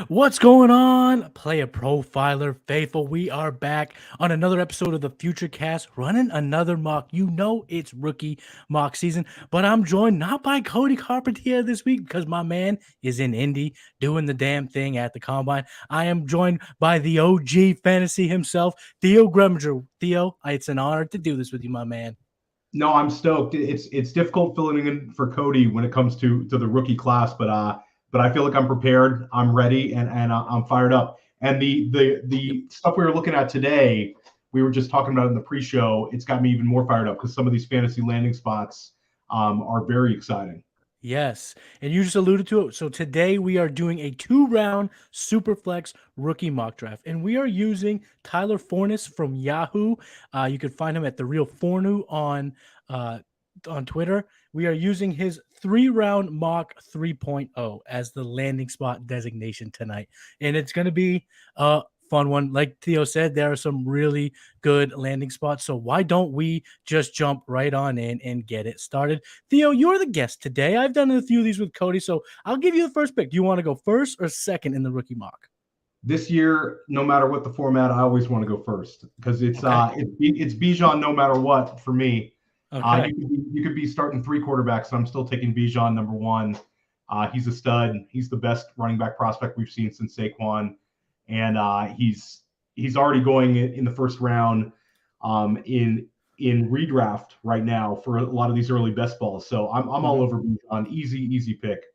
What's going on, player profiler faithful? We are back on another episode of the Future Cast, running another mock. You know it's rookie mock season, but I'm joined not by Cody Carpentier this week because my man is in Indy doing the damn thing at the combine. I am joined by the OG fantasy himself, Theo Gremminger. Theo, it's an honor to do this with you, my man. No, I'm stoked. It's difficult filling in for Cody when it comes to the rookie class, but I feel like I'm prepared, I'm ready, and I'm fired up. And the stuff we were looking at today, we were just talking about in the pre-show. It's got me even more fired up because some of these fantasy landing spots are very exciting. Yes, and you just alluded to it. So today we are doing a 2-round Superflex rookie mock draft, and we are using Tyler Fornes from Yahoo. You can find him at the Real Fornu on Twitter. We are using his 3-round mock 3.0 as the landing spot designation tonight, and it's going to be fun one. Like Theo said, there are some really good landing spots. So why don't we just jump right on in and get it started? Theo, you're the guest today. I've done a few of these with Cody, so I'll give you the first pick. Do you want to go first or second in the rookie mock? This year, no matter what the format, I always want to go first because it's Bijan no matter what for me. Okay. You could be starting 3 quarterbacks, and I'm still taking Bijan number 1. He's a stud. He's the best running back prospect we've seen since Saquon, and he's already going in the first round in redraft right now for a lot of these early best balls. So I'm all over Bijan. Easy pick.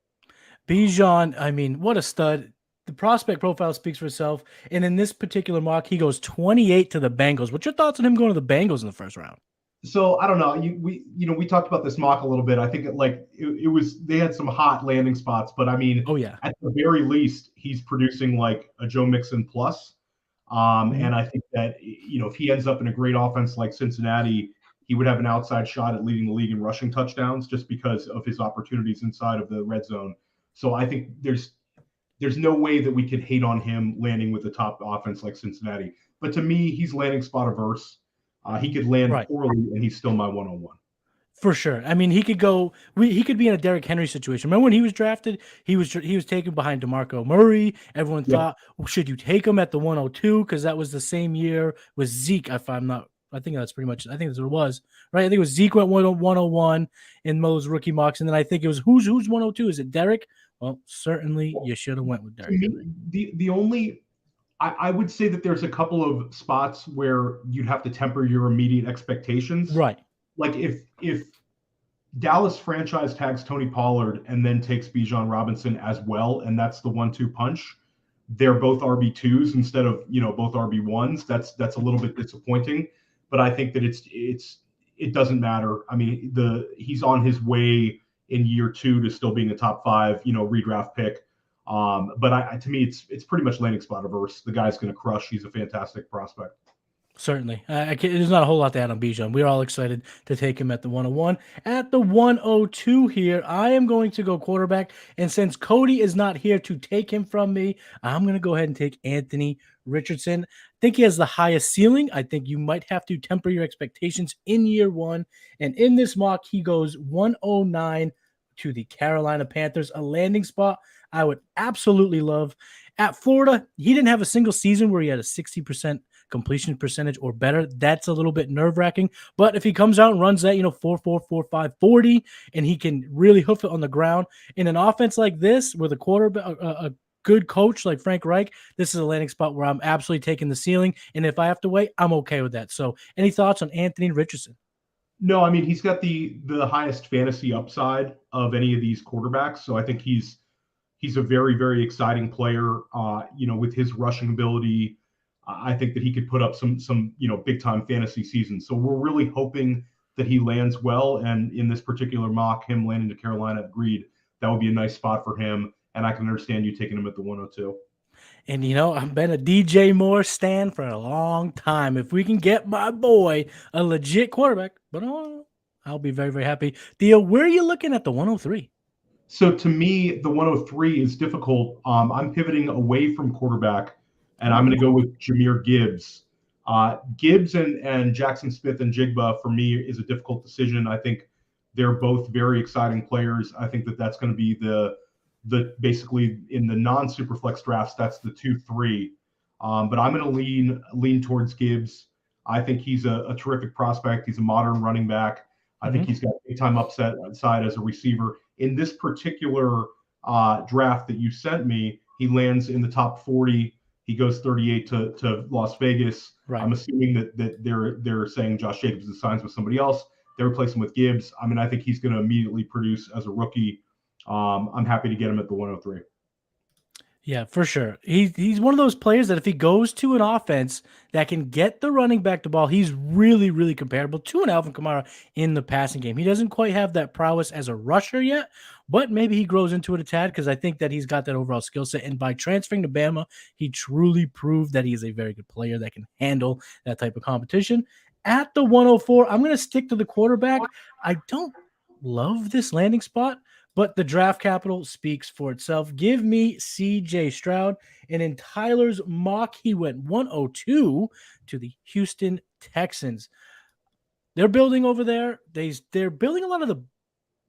Bijan, I mean, what a stud. The prospect profile speaks for itself. And in this particular mock, he goes 28 to the Bengals. What's your thoughts on him going to the Bengals in the first round? So I don't know. We talked about this mock a little bit. I think it was they had some hot landing spots, but I mean, Oh, yeah. at the very least, he's producing like a Joe Mixon plus. And I think that if he ends up in a great offense like Cincinnati, he would have an outside shot at leading the league in rushing touchdowns just because of his opportunities inside of the red zone. So I think there's no way that we could hate on him landing with a top offense like Cincinnati. But to me, he's landing spot averse. He could land Right. poorly, and he's still my 101. For sure. I mean, he could go. He could be in a Derrick Henry situation. Remember when he was drafted? He was taken behind DeMarco Murray. Everyone Yeah. thought, well, should you take him at the 102? Because that was the same year with Zeke. If I'm not, I think that's pretty much. I think that's what it was, right? I think it was Zeke went 101 in those rookie mocks, and then I think it was who's 102? Is it Derrick? Well, certainly you should have went with Derrick Henry. The only I would say that there's a couple of spots where you'd have to temper your immediate expectations. Right. Like if Dallas franchise tags Tony Pollard and then takes Bijan Robinson as well, and that's the 1-2 punch. They're both RB2s instead of both RB1s. That's a little bit disappointing, but I think that it doesn't matter. I mean, he's on his way in year 2 to still being a top 5 redraft pick. But to me, it's pretty much landing spot averse. The guy's going to crush. He's a fantastic prospect. Certainly. There's not a whole lot to add on Bijan. We're all excited to take him at the 101. At the 102 here, I am going to go quarterback. And since Cody is not here to take him from me, I'm going to go ahead and take Anthony Richardson. I think he has the highest ceiling. I think you might have to temper your expectations in year 1. And in this mock, he goes 109 to the Carolina Panthers, a landing spot I would absolutely love. At Florida, he didn't have a single season where he had a 60% completion percentage or better. That's a little bit nerve-wracking. But if he comes out and runs that, 4.4, 40, and he can really hoof it on the ground in an offense like this with a quarterback, a good coach like Frank Reich, this is a landing spot where I'm absolutely taking the ceiling. And if I have to wait, I'm okay with that. So any thoughts on Anthony Richardson? No, I mean, he's got the highest fantasy upside of any of these quarterbacks. So I think he's a very, very exciting player. With his rushing ability, I think that he could put up some big time fantasy seasons. So we're really hoping that he lands well. And in this particular mock, him landing to Carolina, agreed, that would be a nice spot for him. And I can understand you taking him at the 102. And, I've been a DJ Moore stan for a long time. If we can get my boy a legit quarterback, but I'll be very, very happy. Theo, where are you looking at the 103? So to me, the 103 is difficult. I'm pivoting away from quarterback, and I'm going to go with Jahmyr Gibbs. Gibbs and Jackson Smith and Jigba, for me, is a difficult decision. I think they're both very exciting players. I think that that's going to be the basically in the non-Superflex drafts, that's the 2-3. But I'm going to lean towards Gibbs. I think he's a terrific prospect. He's a modern running back. I think he's got big time upside as a receiver. In this particular draft that you sent me, he lands in the top 40. He goes 38 to Las Vegas. Right. I'm assuming that they're saying Josh Jacobs is signs with somebody else. They replace him with Gibbs. I mean, I think he's going to immediately produce as a rookie. I'm happy to get him at the 103. Yeah, for sure. He's one of those players that if he goes to an offense that can get the running back the ball, he's really, really comparable to an Alvin Kamara in the passing game. He doesn't quite have that prowess as a rusher yet, but maybe he grows into it a tad because I think that he's got that overall skill set. And by transferring to Bama, he truly proved that he is a very good player that can handle that type of competition. At the 104, I'm going to stick to the quarterback. I don't love this landing spot, but the draft capital speaks for itself. Give me C.J. Stroud. And in Tyler's mock, he went 102 to the Houston Texans. They're building over there. They're building a lot of the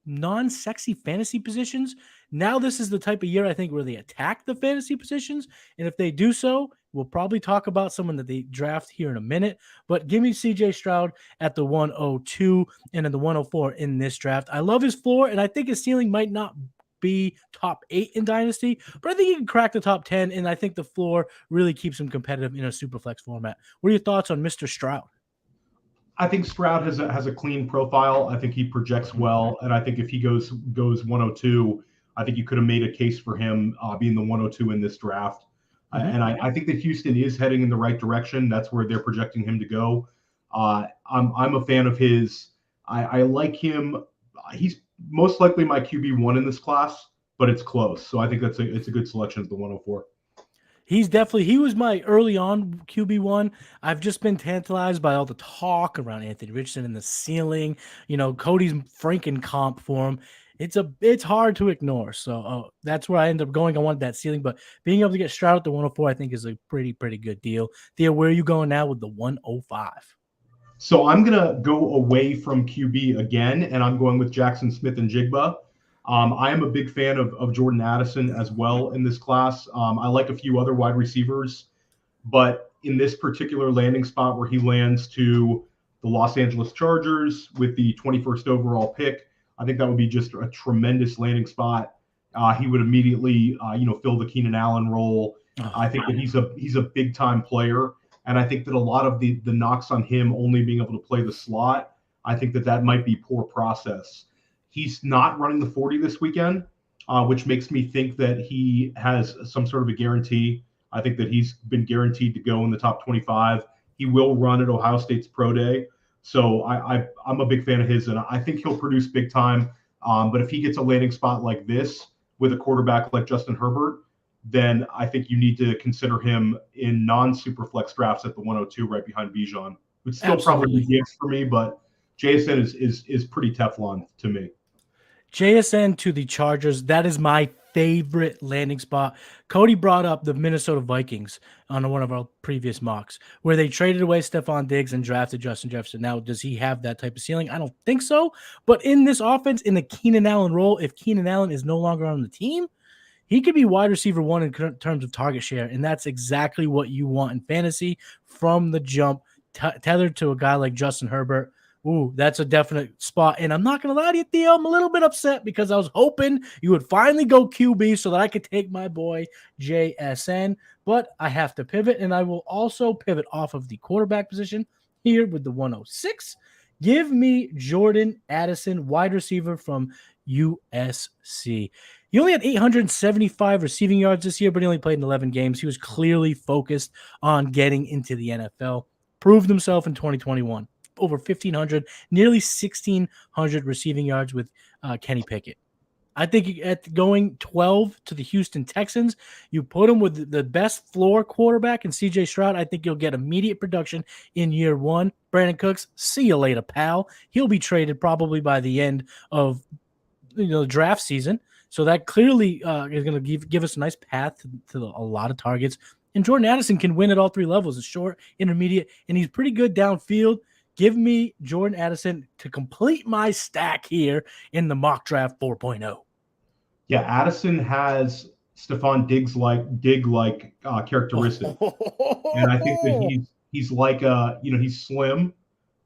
non-sexy fantasy positions. Now this is the type of year, I think, where they attack the fantasy positions. And if they do so, we'll probably talk about someone that they draft here in a minute. But give me C.J. Stroud at the 102 and then the 104 in this draft. I love his floor, and I think his ceiling might not be top 8 in Dynasty, but I think he can crack the top 10, and I think the floor really keeps him competitive in a Superflex format. What are your thoughts on Mr. Stroud? I think Stroud has a clean profile. I think he projects well, and I think if he goes 102, I think you could have made a case for him being the 102 in this draft. And I think that Houston is heading in the right direction. That's where they're projecting him to go. I'm a fan of his. I like him. He's most likely my QB1 in this class, but it's close. So I think it's a good selection at the 104. He was my early on QB1. I've just been tantalized by all the talk around Anthony Richardson and the ceiling. Cody's freaking comp for him. It's hard to ignore. So that's where I end up going. I wanted that ceiling, but being able to get Stroud at the 104, I think is a pretty good deal. Theo, where are you going now with the 105? So I'm going to go away from QB again, and I'm going with Jackson Smith and Jigba. I am a big fan of Jordan Addison as well in this class. I like a few other wide receivers, but in this particular landing spot where he lands to the Los Angeles Chargers with the 21st overall pick, I think that would be just a tremendous landing spot. He would immediately, fill the Keenan Allen role. I think that he's a big time player, and I think that a lot of the knocks on him only being able to play the slot, I think that might be poor process. He's not running the 40 this weekend, which makes me think that he has some sort of a guarantee. I think that he's been guaranteed to go in the top 25. He will run at Ohio State's Pro Day. So I'm a big fan of his, and I think he'll produce big time. But if he gets a landing spot like this with a quarterback like Justin Herbert, then I think you need to consider him in non-Superflex drafts at the 102 right behind Bijan. It's still probably Gibbs for me, but JSN is pretty Teflon to me. JSN to the Chargers. That is my favorite landing spot. Cody brought up the Minnesota Vikings on one of our previous mocks where they traded away Stephon Diggs and drafted Justin Jefferson. Now, does he have that type of ceiling? I don't think so. But in this offense, in the Keenan Allen role, if Keenan Allen is no longer on the team, he could be wide receiver 1 in terms of target share. And that's exactly what you want in fantasy from the jump, tethered to a guy like Justin Herbert. Ooh, that's a definite spot. And I'm not going to lie to you, Theo, I'm a little bit upset because I was hoping you would finally go QB so that I could take my boy JSN. But I have to pivot, and I will also pivot off of the quarterback position here with the 106. Give me Jordan Addison, wide receiver from USC. He only had 875 receiving yards this year, but he only played in 11 games. He was clearly focused on getting into the NFL. Proved himself in 2021. Over 1,500, nearly 1,600 receiving yards with Kenny Pickett. I think at going 12 to the Houston Texans, you put him with the best floor quarterback in C.J. Stroud. I think you'll get immediate production in year 1. Brandon Cooks, see you later, pal. He'll be traded probably by the end of the draft season. So that clearly is going to give us a nice path to a lot of targets. And Jordan Addison can win at all 3 levels. It's short, intermediate, and he's pretty good downfield. Give me Jordan Addison to complete my stack here in the mock draft 4.0. Yeah, Addison has Stephon Dig like characteristics, and I think that Oh, he's like he's slim,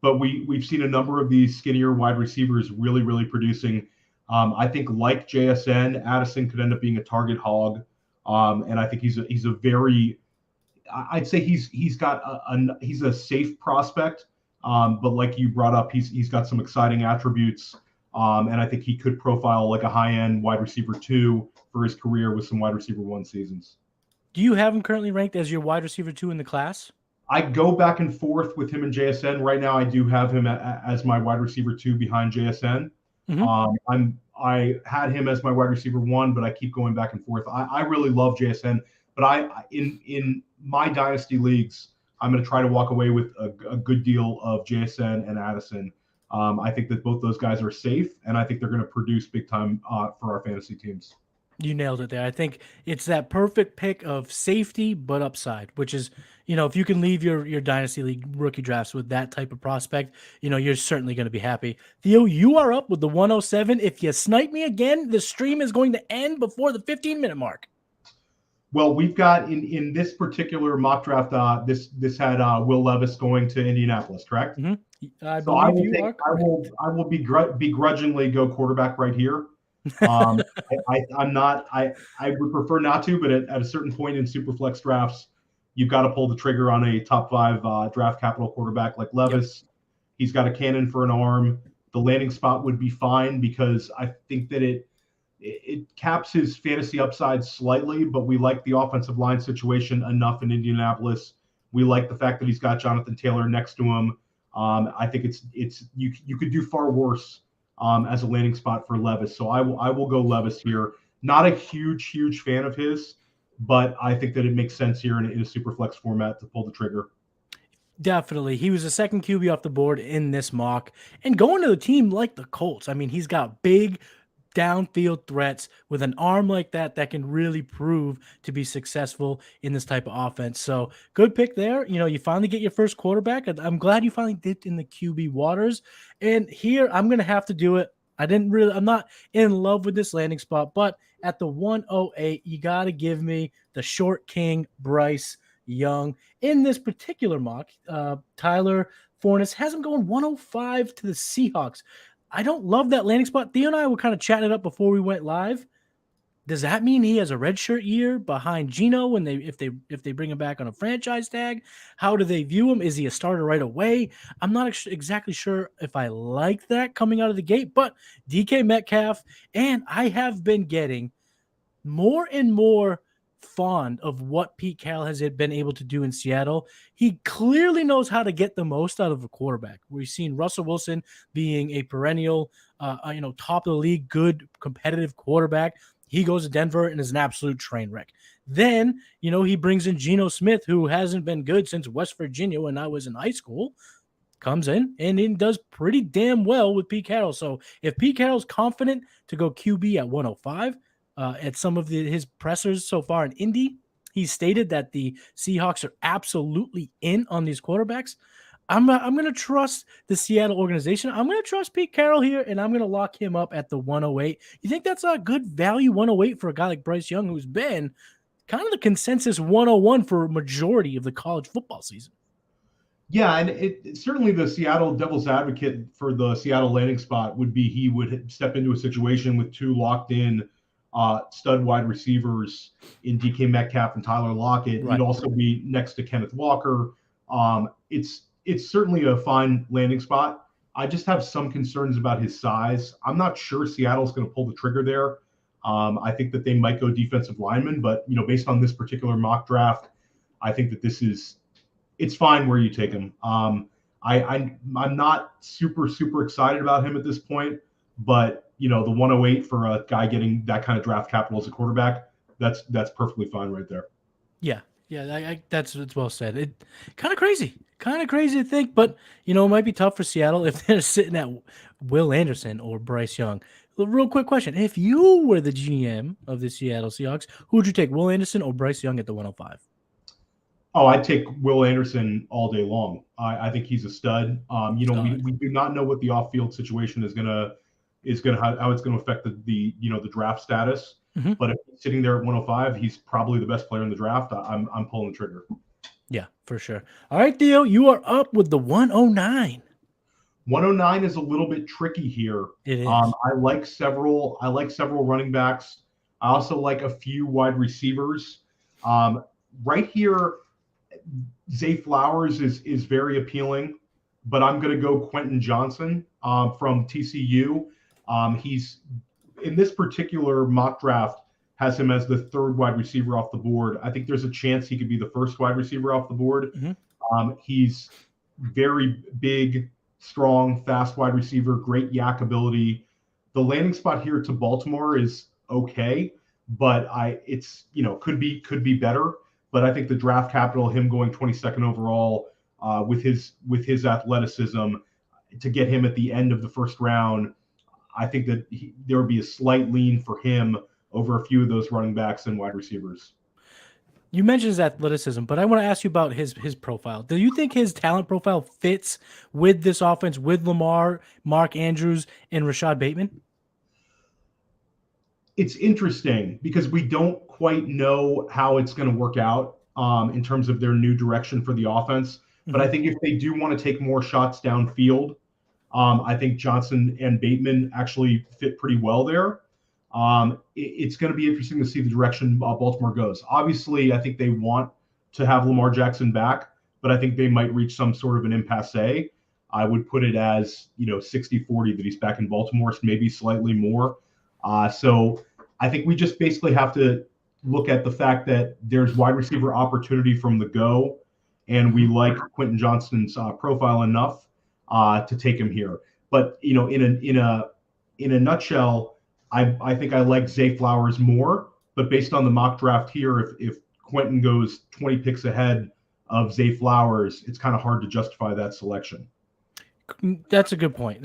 but we've seen a number of these skinnier wide receivers really producing. I think like JSN, Addison could end up being a target hog, and I think he's a very I'd say he's a safe prospect, but like you brought up, he's got some exciting attributes, and I think he could profile like a high end wide receiver 2 for his career with some wide receiver 1 seasons. do you have him currently ranked as your wide receiver 2 in the class? I go back and forth with him and JSN. Right now, I do have him as my wide receiver 2 behind JSN. Mm-hmm. I had him as my wide receiver 1, but I keep going back and forth. I really love JSN, but in my dynasty leagues, I'm going to try to walk away with a good deal of JSN and Addison. I think that both those guys are safe, and I think they're going to produce big time for our fantasy teams. You nailed it there. I think it's that perfect pick of safety but upside, which is, if you can leave your dynasty league rookie drafts with that type of prospect, you're certainly going to be happy. Theo, you are up with the 107. If you snipe me again, the stream is going to end before the 15-minute mark. Well, we've got in this particular mock draft, this had Will Levis going to Indianapolis, correct? Mm-hmm. I So I believe will you take are correct. I will begrudgingly go quarterback right here. I'm not I would prefer not to, but at a certain point in Superflex drafts, you've got to pull the trigger on a top 5 draft capital quarterback like Yep. Levis. He's got a cannon for an arm. The landing spot would be fine because I think that it caps his fantasy upside slightly, but we like the offensive line situation enough in Indianapolis. We like the fact that he's got Jonathan Taylor next to him. I think it's you could do far worse as a landing spot for Levis. So I will go Levis here. Not a huge fan of his, but I think that it makes sense here in a super flex format to pull the trigger. Definitely. He was the second QB off the board in this mock. And going to a team like the Colts, I mean, he's got big downfield threats with an arm like that can really prove to be successful in this type of offense. So good pick there. You finally get your first quarterback. I'm glad you finally dipped in the QB waters. And here I'm going to have to do it. I'm not in love with this landing spot, but at the 108, you got to give me the short king, Bryce Young. In this particular mock, Tyler Fornes has him going 105 to the Seahawks. I don't love that landing spot. Theo and I were kind of chatting it up before we went live. Does that mean he has a redshirt year behind Geno when if they bring him back on a franchise tag? How do they view him? Is he a starter right away? I'm not exactly sure if I like that coming out of the gate, but DK Metcalf, and I have been getting more and more fond of what Pete Carroll has been able to do in Seattle. He clearly knows how to get the most out of a quarterback. We've seen Russell Wilson being a perennial, top of the league, good competitive quarterback. He goes to Denver and is an absolute train wreck. Then, he brings in Geno Smith, who hasn't been good since West Virginia when I was in high school. Comes in and he does pretty damn well with Pete Carroll. So if Pete Carroll's confident to go QB at 105, at some of his pressers so far in Indy, he stated that the Seahawks are absolutely in on these quarterbacks. I'm going to trust the Seattle organization. I'm going to trust Pete Carroll here, and I'm going to lock him up at the 108. You think that's a good value 108 for a guy like Bryce Young, who's been kind of the consensus 101 for a majority of the college football season? Yeah, and it certainly the Seattle devil's advocate for the Seattle landing spot would be he would step into a situation with 2 locked in stud wide receivers in DK Metcalf and Tyler Lockett. Right. He'd also be next to Kenneth Walker. It's certainly a fine landing spot. I just have some concerns about his size. I'm not sure Seattle's going to pull the trigger there. I think that they might go defensive lineman, but based on this particular mock draft, I think that it's fine where you take him. I'm not super excited about him at this point, but the 108 for a guy getting that kind of draft capital as a quarterback, that's perfectly fine right there. Yeah, that's well said. It kind of crazy to think, but it might be tough for Seattle if they're sitting at Will Anderson or Bryce Young. A real quick question: if you were the GM of the Seattle Seahawks, who would you take, Will Anderson or Bryce Young at the 105? Oh, I'd take Will Anderson all day long. I think he's a stud. We do not know what the off-field situation is going to is going to how it's going to affect the the draft status. Mhm. But if he's sitting there at 105, he's probably the best player in the draft. I'm pulling the trigger. Yeah, for sure. All right, Theo, you are up with the 109. 109 is a little bit tricky here. It is. I like several running backs. I also like a few wide receivers. Right here, Zay Flowers is very appealing, but I'm going to go Quentin Johnson from TCU. He's in this particular mock draft has him as the third wide receiver off the board. I think there's a chance he could be the first wide receiver off the board. Mm-hmm. He's very big, strong, fast wide receiver, great yak ability. The landing spot here to Baltimore is okay, but it's could be better. But I think the draft capital, him going 22nd overall, with his athleticism, to get him at the end of the first round, I think that there would be a slight lean for him over a few of those running backs and wide receivers. You mentioned his athleticism, but I want to ask you about his profile. Do you think his talent profile fits with this offense, with Lamar, Mark Andrews, and Rashad Bateman? It's interesting because we don't quite know how it's going to work out in terms of their new direction for the offense. Mm-hmm. But I think if they do want to take more shots downfield, I think Johnson and Bateman actually fit pretty well there. It's going to be interesting to see the direction Baltimore goes. Obviously, I think they want to have Lamar Jackson back, but I think they might reach some sort of an impasse. I would put it as 60-40 that he's back in Baltimore, maybe slightly more. So I think we just basically have to look at the fact that there's wide receiver opportunity from the go, and we like Quentin Johnson's profile enough to take him here. But in a nutshell, I think I like Zay Flowers more. But based on the mock draft here, if Quentin goes 20 picks ahead of Zay Flowers, it's kind of hard to justify that selection. That's a good point.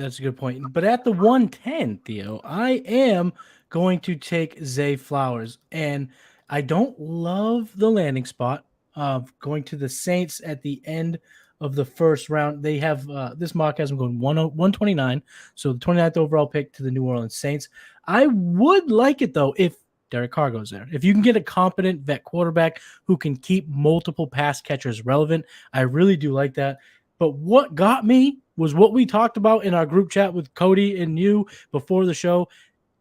But at the 110, Theo, I am going to take Zay Flowers, and I don't love the landing spot of going to the Saints at the end of the first round. They have this mock has them going 129, so the 29th overall pick to the New Orleans Saints. I would like it, though, if Derek Carr goes there. If you can get a competent vet quarterback who can keep multiple pass catchers relevant, I really do like that. But what got me was what we talked about in our group chat with Cody and you before the show.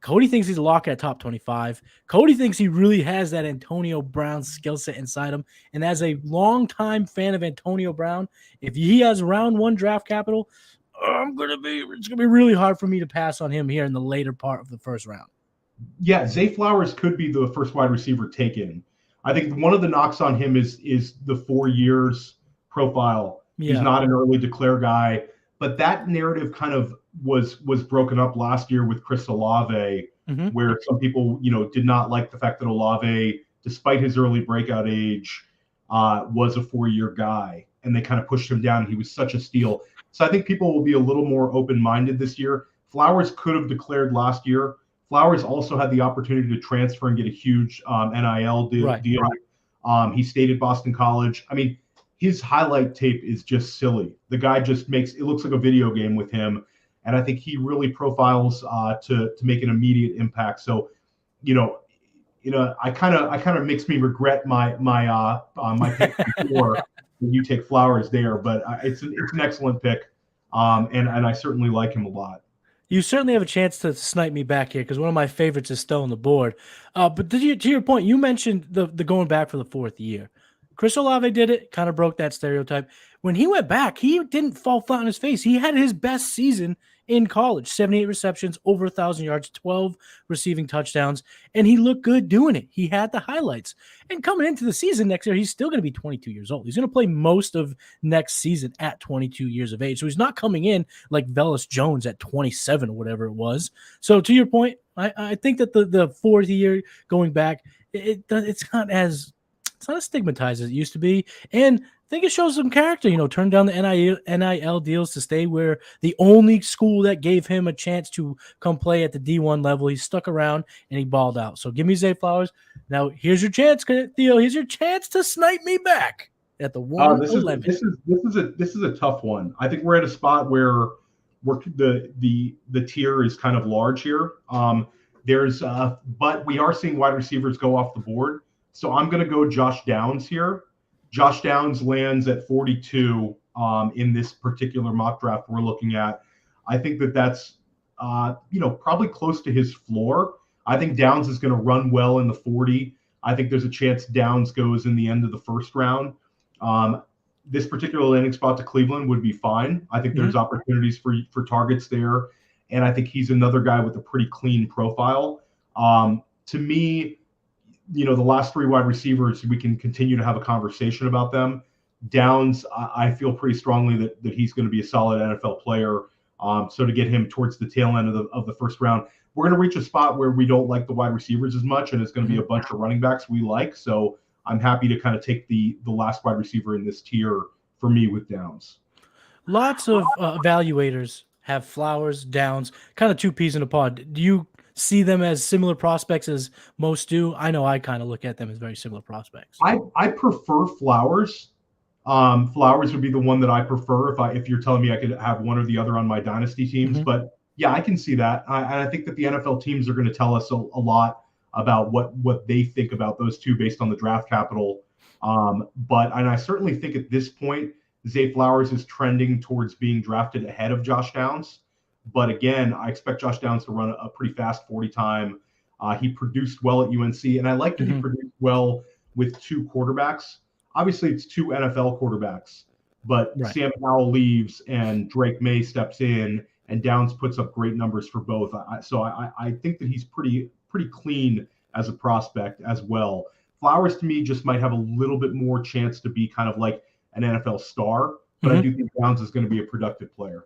Cody thinks he's a lock at top 25. Cody thinks he really has that Antonio Brown skill set inside him. And as a longtime fan of Antonio Brown, if he has round one draft capital, it's gonna be really hard for me to pass on him here in the later part of the first round. Yeah, Zay Flowers could be the first wide receiver taken. I think one of the knocks on him is the 4 years profile. Yeah. He's not an early declare guy, but that narrative kind of was broken up last year with Chris Olave, where some people did not like the fact that Olave, despite his early breakout age, was a 4-year guy, and they kind of pushed him down. He was such a steal. So I think people will be a little more open-minded this year. Flowers could have declared last year. Flowers also had the opportunity to transfer and get a huge NIL deal. Right. He stayed at Boston College. I mean, his highlight tape is just silly. The guy just makes it looks like a video game with him, and I think he really profiles to make an immediate impact. So, I kind of makes me regret my pick before. You take Flowers there, but it's an excellent pick, and I certainly like him a lot. You certainly have a chance to snipe me back here because one of my favorites is still on the board. But to your point, you mentioned the going back for the 4th year. Chris Olave did it, kind of broke that stereotype. When he went back, he didn't fall flat on his face. He had his best season in college, 78 receptions, over 1,000 yards, 12 receiving touchdowns, and he looked good doing it. He had the highlights. And coming into the season next year, he's still going to be 22 years old. He's going to play most of next season at 22 years of age. So he's not coming in like Velus Jones at 27 or whatever it was. So to your point, I think that the 4th year going back, it's not as stigmatized as it used to be. And I think it shows some character, turn down the NIL deals to stay where the only school that gave him a chance to come play at the D1 level. He stuck around and he balled out. So give me Zay Flowers. Now here's your chance, Theo. Here's your chance to snipe me back at the 111. This is a tough one. I think we're at a spot where the tier is kind of large here. But we are seeing wide receivers go off the board. So I'm going to go Josh Downs here. Josh Downs lands at 42 in this particular mock draft we're looking at. I think that's probably close to his floor. I think Downs is going to run well in the 40. I think there's a chance Downs goes in the end of the first round. This particular landing spot to Cleveland would be fine. I think there's opportunities for targets there. And I think he's another guy with a pretty clean profile. To me, the last three wide receivers, we can continue to have a conversation about them. Downs, I feel pretty strongly that he's going to be a solid NFL player. So to get him towards the tail end of the first round, we're going to reach a spot where we don't like the wide receivers as much, and it's going to be a bunch of running backs we like. So I'm happy to kind of take the last wide receiver in this tier for me with Downs. Lots of evaluators have Flowers, Downs, kind of two peas in a pod. Do you see them as similar prospects as most do? I know I kind of look at them as very similar prospects. I prefer Flowers. Flowers would be the one that I prefer if you're telling me I could have one or the other on my dynasty teams. But yeah, I can see that. I think that the NFL teams are going to tell us a lot about what they think about those two based on the draft capital. And I certainly think at this point, Zay Flowers is trending towards being drafted ahead of Josh Downs. But again, I expect Josh Downs to run a pretty fast 40 time. He produced well at UNC, and I like that he produced well with two quarterbacks. Obviously, it's two NFL quarterbacks, but Sam Howell leaves and Drake May steps in, and Downs puts up great numbers for both. So I think that he's pretty clean as a prospect as well. Flowers to me just might have a little bit more chance to be kind of like an NFL star, but I do think Downs is going to be a productive player.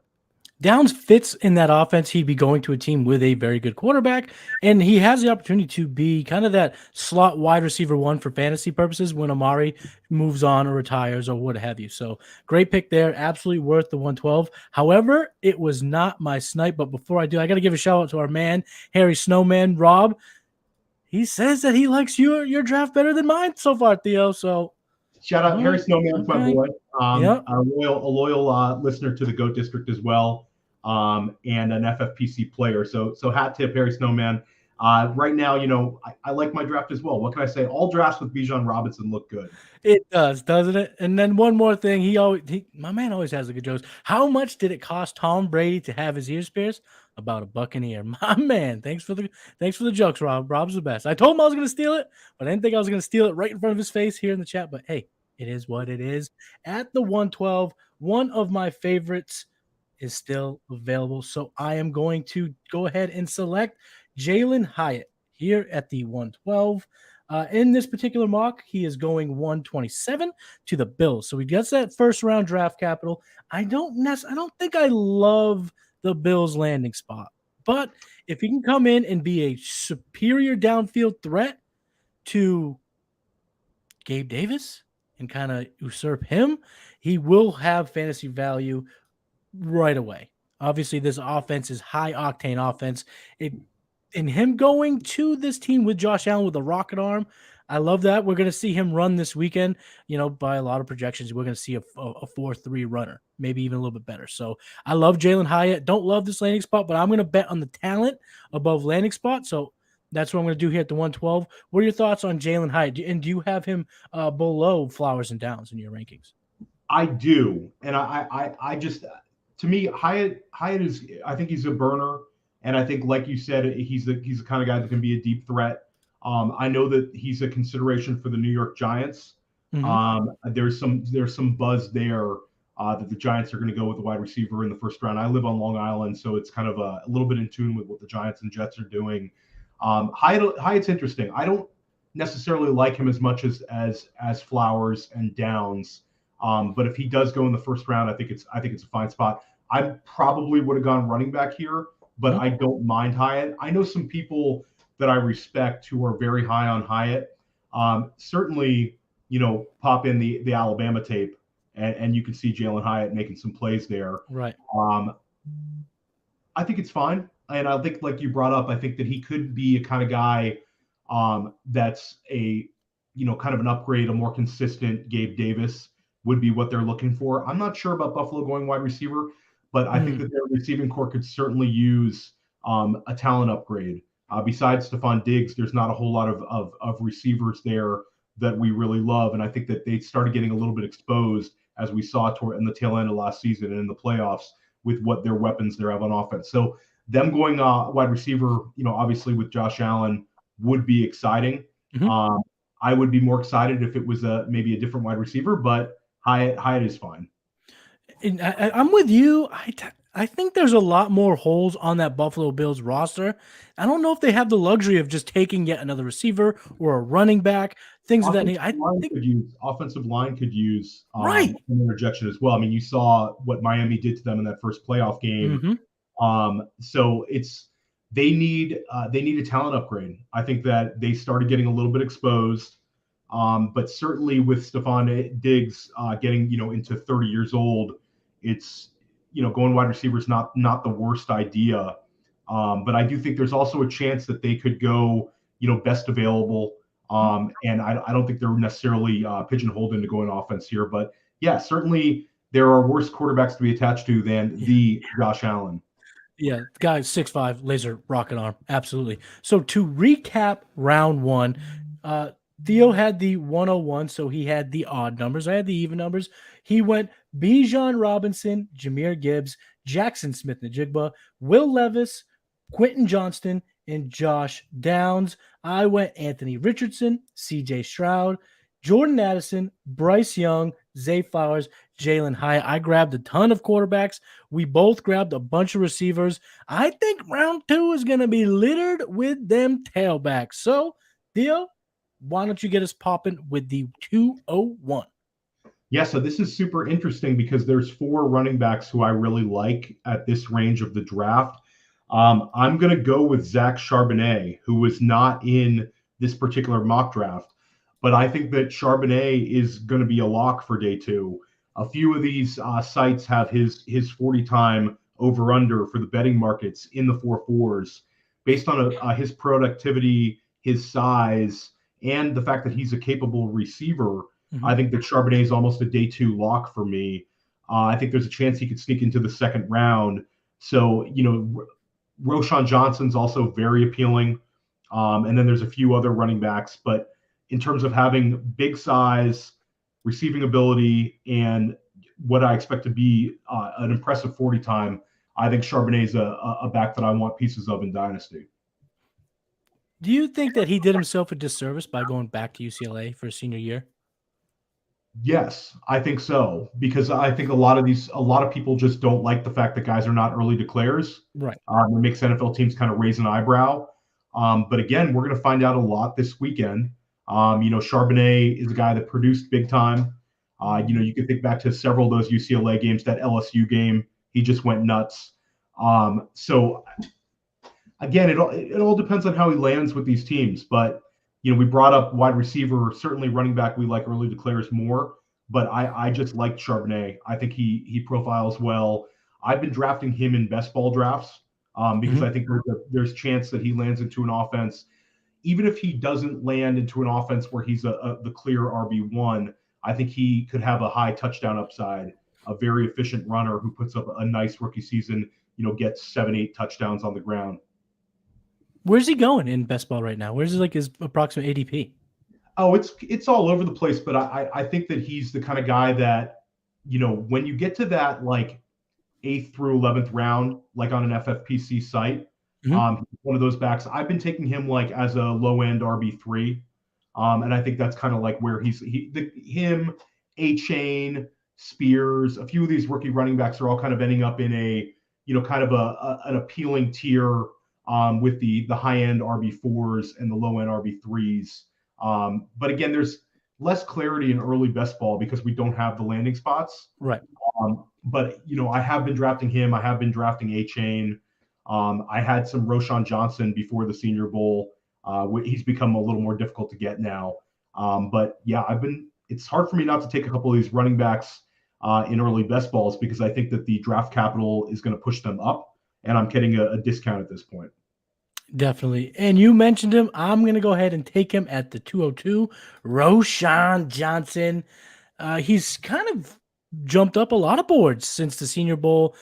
Downs fits in that offense. He'd be going to a team with a very good quarterback, and he has the opportunity to be kind of that slot wide receiver one for fantasy purposes when Amari moves on or retires or what have you. So great pick there. Absolutely worth the 112. However, it was not my snipe. But before I do, I got to give a shout out to our man, Harry Snowman, Rob. He says that he likes your draft better than mine so far, Theo. So shout out Harry Snowman, my boy. A loyal listener to the GOAT District as well. And an FFPC player. So hat tip, Harry Snowman. Right now, I like my draft as well. What can I say? All drafts with Bijan Robinson look good. It does, doesn't it? And then one more thing, my man always has the good jokes. How much did it cost Tom Brady to have his ears pierced? About a buck an ear. My man, thanks for the jokes, Rob. Rob's the best. I told him I was going to steal it, but I didn't think I was going to steal it right in front of his face here in the chat. But hey, it is what it is. At the 112, one of my favorites is still available. So I am going to go ahead and select Jalen Hyatt here at the 112. In this particular mock, he is going 127 to the Bills. So he gets that first round draft capital. I don't think I love the Bills landing spot, but if he can come in and be a superior downfield threat to Gabe Davis and kind of usurp him, he will have fantasy value right away. Obviously, this offense is high octane offense. In him going to this team with Josh Allen with a rocket arm, I love that. We're going to see him run this weekend. By a lot of projections, we're going to see a 4-3 runner, maybe even a little bit better. So I love Jalen Hyatt. Don't love this landing spot, but I'm going to bet on the talent above landing spot. So that's what I'm going to do here at the 112. What are your thoughts on Jalen Hyatt? And do you have him below Flowers and Downs in your rankings? I do. And I just, to me, Hyatt is, I think he's a burner. And I think, like you said, he's the kind of guy that can be a deep threat. I know that he's a consideration for the New York Giants. There's some buzz there that the Giants are going to go with the wide receiver in the first round. I live on Long Island, so it's kind of a little bit in tune with what the Giants and Jets are doing. Hyatt's interesting. I don't necessarily like him as much as Flowers and Downs, but if he does go in the first round, I think it's a fine spot. I probably would have gone running back here, but I don't mind Hyatt. I know some people that I respect who are very high on Hyatt. Certainly, pop in the Alabama tape, and you can see Jalen Hyatt making some plays there. Right. I think it's fine. And I think, like you brought up, I think that he could be a kind of guy that's a, kind of an upgrade, a more consistent Gabe Davis would be what they're looking for. I'm not sure about Buffalo going wide receiver, but I think that their receiving core could certainly use a talent upgrade. Besides Stephon Diggs, there's not a whole lot of receivers there that we really love, and I think that they started getting a little bit exposed as we saw toward in the tail end of last season and in the playoffs with what their weapons they have on offense. So them going wide receiver, obviously with Josh Allen would be exciting. Mm-hmm. I would be more excited if it was maybe a different wide receiver, but Hyatt is fine. And I'm with you. I think there's a lot more holes on that Buffalo Bills roster. I don't know if they have the luxury of just taking yet another receiver or a running back, things of that nature. Offensive line could use Right. an interjection as well. I mean, you saw what Miami did to them in that first playoff game. So they need a talent upgrade. I think that they started getting a little bit exposed, but certainly with Stephon Diggs getting into 30 years old, it's going wide receiver is not the worst idea. But I do think there's also a chance that they could go best available. And I don't think they're necessarily pigeonholed into going offense here. But yeah, certainly there are worse quarterbacks to be attached to than the Josh Allen. Yeah, the guy's 6'5", laser rocket arm. Absolutely. So to recap round one, Theo had the 101, so he had the odd numbers. I had the even numbers. He went Bijan Robinson, Jahmyr Gibbs, Jackson Smith-Njigba, Will Levis, Quentin Johnston, and Josh Downs. I went Anthony Richardson, CJ Stroud, Jordan Addison, Bryce Young, Zay Flowers, Jalen Hyatt. I grabbed a ton of quarterbacks. We both grabbed a bunch of receivers. I think round two is going to be littered with them tailbacks. So, Theo, why don't you get us popping with the 201? Yeah, so this is super interesting because there's 4 running backs who I really like at this range of the draft. I'm going to go with Zach Charbonnet, who was not in this particular mock draft, but I think that Charbonnet is going to be a lock for day 2. A few of these sites have his 40 time over under for the betting markets in the 4.4s based on his productivity, his size, and the fact that he's a capable receiver. I think that Charbonnet is almost a day 2 lock for me. I think there's a chance he could sneak into the second round. So, Roschon Johnson's also very appealing. And then there's a few other running backs. But in terms of having big size, receiving ability, and what I expect to be an impressive 40 time, I think Charbonnet is a back that I want pieces of in Dynasty. Do you think that he did himself a disservice by going back to UCLA for his senior year? Yes, I think so, because I think a lot of people just don't like the fact that guys are not early declares. Right. It makes NFL teams kind of raise an eyebrow. But again, we're going to find out a lot this weekend. Charbonnet is a guy that produced big time. You can think back to several of those UCLA games, that LSU game, he just went nuts. So again, it all depends on how he lands with these teams. But we brought up wide receiver, certainly running back. We like early declares more, but I just like Charbonnet. I think he profiles well. I've been drafting him in best ball drafts because I think there's chance that he lands into an offense. Even if he doesn't land into an offense where he's the clear RB1, I think he could have a high touchdown upside, a very efficient runner who puts up a nice rookie season, gets 7-8 touchdowns on the ground. Where's he going in best ball right now? Where's his approximate ADP? Oh, it's all over the place, but I think that he's the kind of guy that, when you get to that like 8th through 11th round, like on an FFPC site, one of those backs, I've been taking him like as a low end RB3. And I think that's kind of like where him, A-Chain, Spears, a few of these rookie running backs are all kind of ending up in a, kind of an appealing tier with the high-end RB4s and the low-end RB3s. But again, there's less clarity in early best ball because we don't have the landing spots. Right. But, I have been drafting him. I have been drafting A-Chain. I had some Roschon Johnson before the Senior Bowl. He's become a little more difficult to get now. But, yeah, it's hard for me not to take a couple of these running backs in early best balls because I think that the draft capital is going to push them up. And I'm getting a discount at this point. Definitely. And you mentioned him. I'm going to go ahead and take him at the 202. Roschon Johnson. He's kind of jumped up a lot of boards since the Senior Bowl.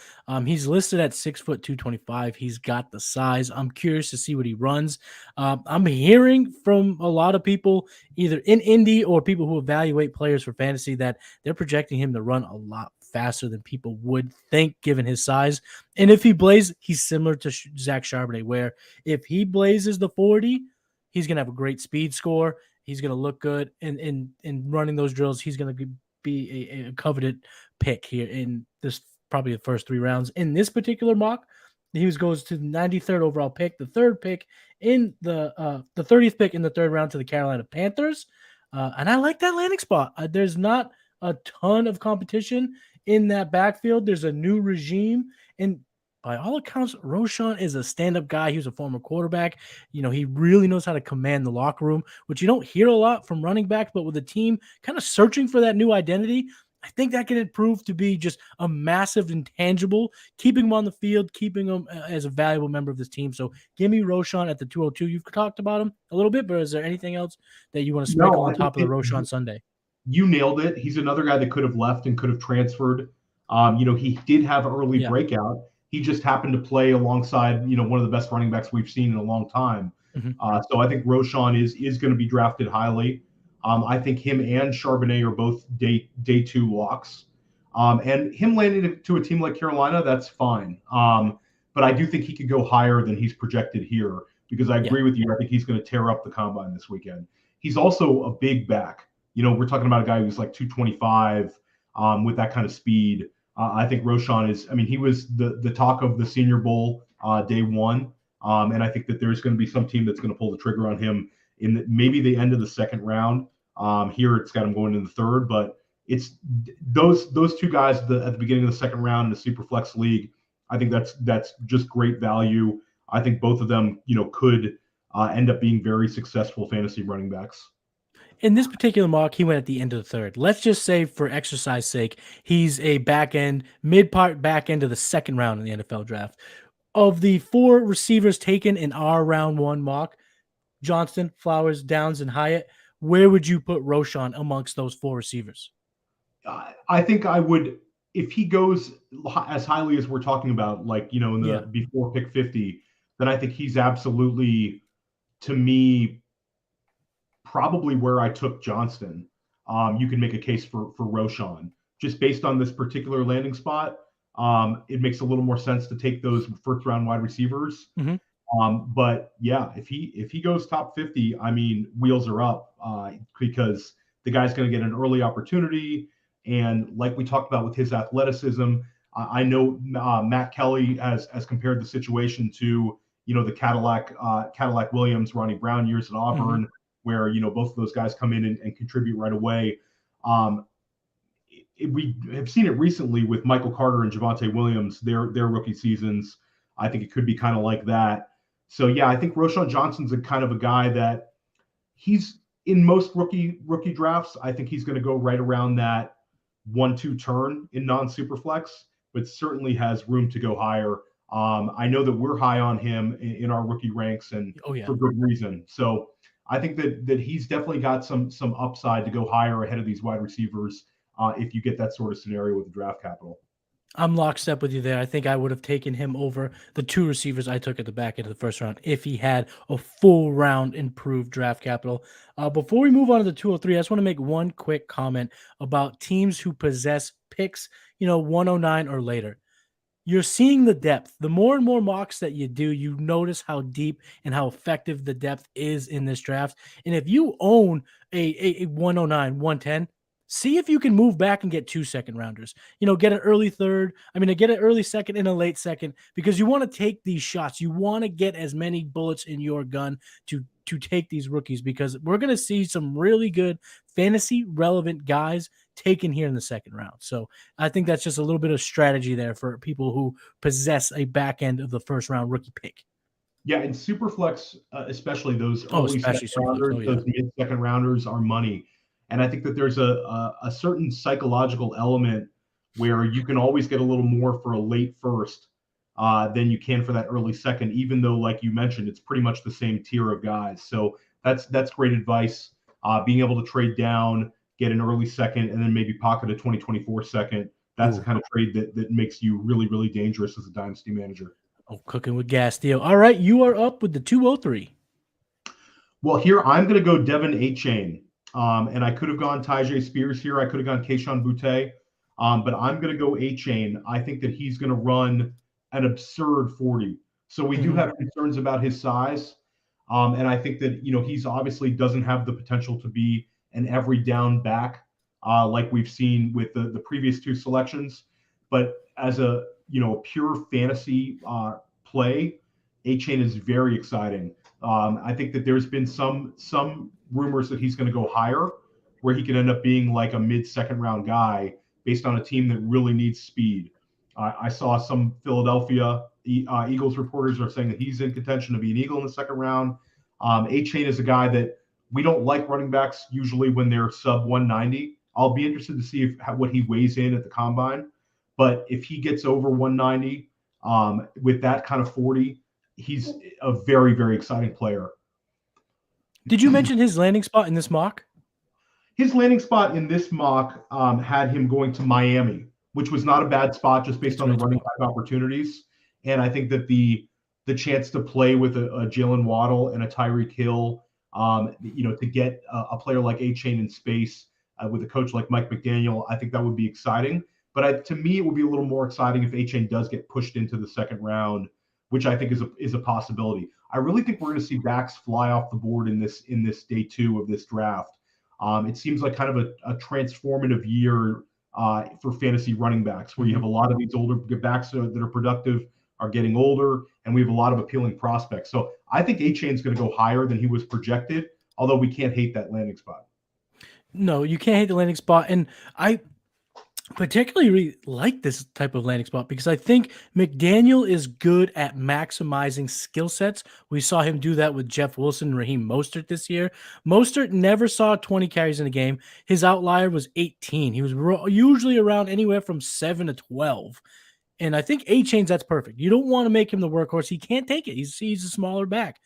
He's listed at 6', 225. He's got the size. I'm curious to see what he runs. I'm hearing from a lot of people, either in Indy or people who evaluate players for fantasy, that they're projecting him to run a lot faster than people would think given his size. And if he blazes, he's similar to Zach Charbonnet, where if he blazes the 40, he's going to have a great speed score. He's going to look good in running those drills. He's going to be a coveted pick here in this, probably the first 3 rounds. In this particular mock, he goes to the 93rd overall pick, the 30th pick in the 3rd round to the Carolina Panthers. And I like that landing spot. There's not a ton of competition in that backfield. There's a new regime, and by all accounts, Roschon is a stand-up guy. He was a former quarterback. He really knows how to command the locker room, which you don't hear a lot from running backs, but with the team kind of searching for that new identity, I think that can prove to be just a massive intangible, keeping him on the field, keeping him as a valuable member of this team. So give me Roschon at the 202. You've talked about him a little bit, but is there anything else that you want to sprinkle on top of the Roschon Sunday? You nailed it. He's another guy that could have left and could have transferred. He did have an early breakout. He just happened to play alongside, one of the best running backs we've seen in a long time. Mm-hmm. So I think Roschon is going to be drafted highly. I think him and Charbonnet are both day 2 locks. And him landing to a team like Carolina, that's fine. But I do think he could go higher than he's projected here, because I agree with you. I think he's going to tear up the combine this weekend. He's also a big back. We're talking about a guy who's like 225 with that kind of speed. I think Roschon he was the talk of the Senior Bowl day 1. And I think that there's going to be some team that's going to pull the trigger on him in maybe the end of the 2nd round. Here it's got him going in the 3rd, but it's those 2 guys at the beginning of the 2nd round in the Superflex league. I think that's just great value. I think both of them, could end up being very successful fantasy running backs. In this particular mock, he went at the end of the 3rd. Let's just say, for exercise sake, he's a mid-part back end of the 2nd round in the NFL draft. Of the 4 receivers taken in our round 1 mock, Johnston, Flowers, Downs, and Hyatt, where would you put Roschon amongst those 4 receivers? I think I would, if he goes as highly as we're talking about, like, in the before pick 50, then I think he's absolutely, to me, probably where I took Johnston. You can make a case for Roschon just based on this particular landing spot. It makes a little more sense to take those 1st round wide receivers. Mm-hmm. But yeah, if he goes top 50, wheels are up because the guy's going to get an early opportunity. And like we talked about with his athleticism, I know Matt Kelly has compared the situation to, the Cadillac Williams, Ronnie Brown years at Auburn. Mm-hmm. Where, both of those guys come in and contribute right away. We have seen it recently with Michael Carter and Javonte Williams, their rookie seasons. I think it could be kind of like that. So, yeah, I think Roschon Johnson's a kind of a guy that he's in most rookie drafts. I think he's going to go right around that 1-2 turn in non-Superflex, but certainly has room to go higher. I know that we're high on him in our rookie ranks, and for good reason. So I think that he's definitely got some upside to go higher ahead of these wide receivers if you get that sort of scenario with the draft capital. I'm lockstep with you there. I think I would have taken him over the 2 receivers I took at the back end of the 1st round if he had a full round improved draft capital. Before we move on to the 203, I just want to make one quick comment about teams who possess picks, 109 or later. You're seeing the depth. The more and more mocks that you do, you notice how deep and how effective the depth is in this draft. And if you own a 109, 110, see if you can move back and get 2 second rounders. Get an early 3rd. Get an early 2nd and a late 2nd, because you want to take these shots. You want to get as many bullets in your gun to take these rookies, because we're going to see some really good fantasy relevant guys taken here in the 2nd round. So I think that's just a little bit of strategy there for people who possess a back end of the 1st round rookie pick. Yeah, and Superflex, especially those early 2nd rounders, those mid-2nd rounders are money. And I think that there's a certain psychological element where you can always get a little more for a late 1st than you can for that early 2nd, even though, like you mentioned, it's pretty much the same tier of guys. So that's great advice. Being able to trade down, get an early second, and then maybe pocket a 2024 second. That's Ooh. the kind of trade that makes you really, really dangerous as a dynasty manager. Oh, cooking with gas, Theo. All right, you are up with the 203. Well, here I'm going to go Devin A-Chain. And I could have gone Tyjae Spears here. I could have gone Keishon Butte. But I'm going to go A-Chain. I think that he's going to run an absurd 40. So we do have concerns about his size. And I think that, he's obviously doesn't have the potential to be an every down back like we've seen with the previous two selections. But as a, pure fantasy play, A-Chain is very exciting. I think that there's been some rumors that he's going to go higher, where he could end up being like a mid-second round guy based on a team that really needs speed. I saw some Philadelphia Eagles reporters are saying that he's in contention to be an Eagle in the second round. A-Chain is a guy that we don't like running backs usually when they're sub 190. I'll be interested to see what he weighs in at the combine. But if he gets over 190 with that kind of 40, he's a very, very exciting player. Did you mention his landing spot in this mock? His landing spot in this mock had him going to Miami, which was not a bad spot just based on the running back opportunities. And I think that the chance to play with a Jalen Waddle and a Tyreek Hill, to get a player like A-Chain in space with a coach like Mike McDaniel, I think that would be exciting. But to me, it would be a little more exciting if A-Chain does get pushed into the second round, which I think is a possibility. I really think we're going to see backs fly off the board in this day two of this draft. It seems like kind of a transformative year for fantasy running backs, where you have a lot of these older backs that are productive are getting older, and we have a lot of appealing prospects. So I think A-Chain's going to go higher than he was projected, although we can't hate that landing spot. No, you can't hate the landing spot. And I particularly really like this type of landing spot because I think McDaniel is good at maximizing skill sets. We saw him do that with Jeff Wilson and Raheem Mostert this year. Mostert never saw 20 carries in a game. His outlier was 18. He was usually around anywhere from 7 to 12. And I think A-Chain's that's perfect. You don't want to make him the workhorse. He can't take it. He's a smaller back.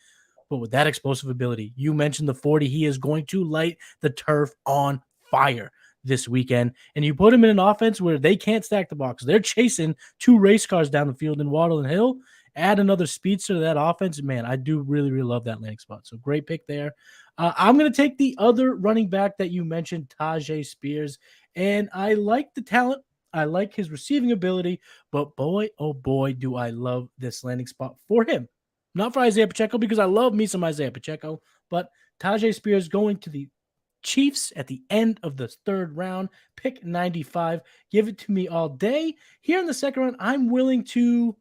But with that explosive ability, you mentioned the 40, he is going to light the turf on fire this weekend. And you put him in an offense where they can't stack the box. They're chasing two race cars down the field in Waddle and Hill. Add another speedster to that offense. Man, I do really, really love that landing spot. So great pick there. I'm going to take the other running back that you mentioned, Tyjae Spears. And I like the talent. I like his receiving ability. But boy, oh boy, do I love this landing spot for him. Not for Isaiah Pacheco, because I love me some Isaiah Pacheco, but Tyjae Spears going to the Chiefs at the end of the third round, pick 95. Give it to me all day. Here in the second round, I'm willing to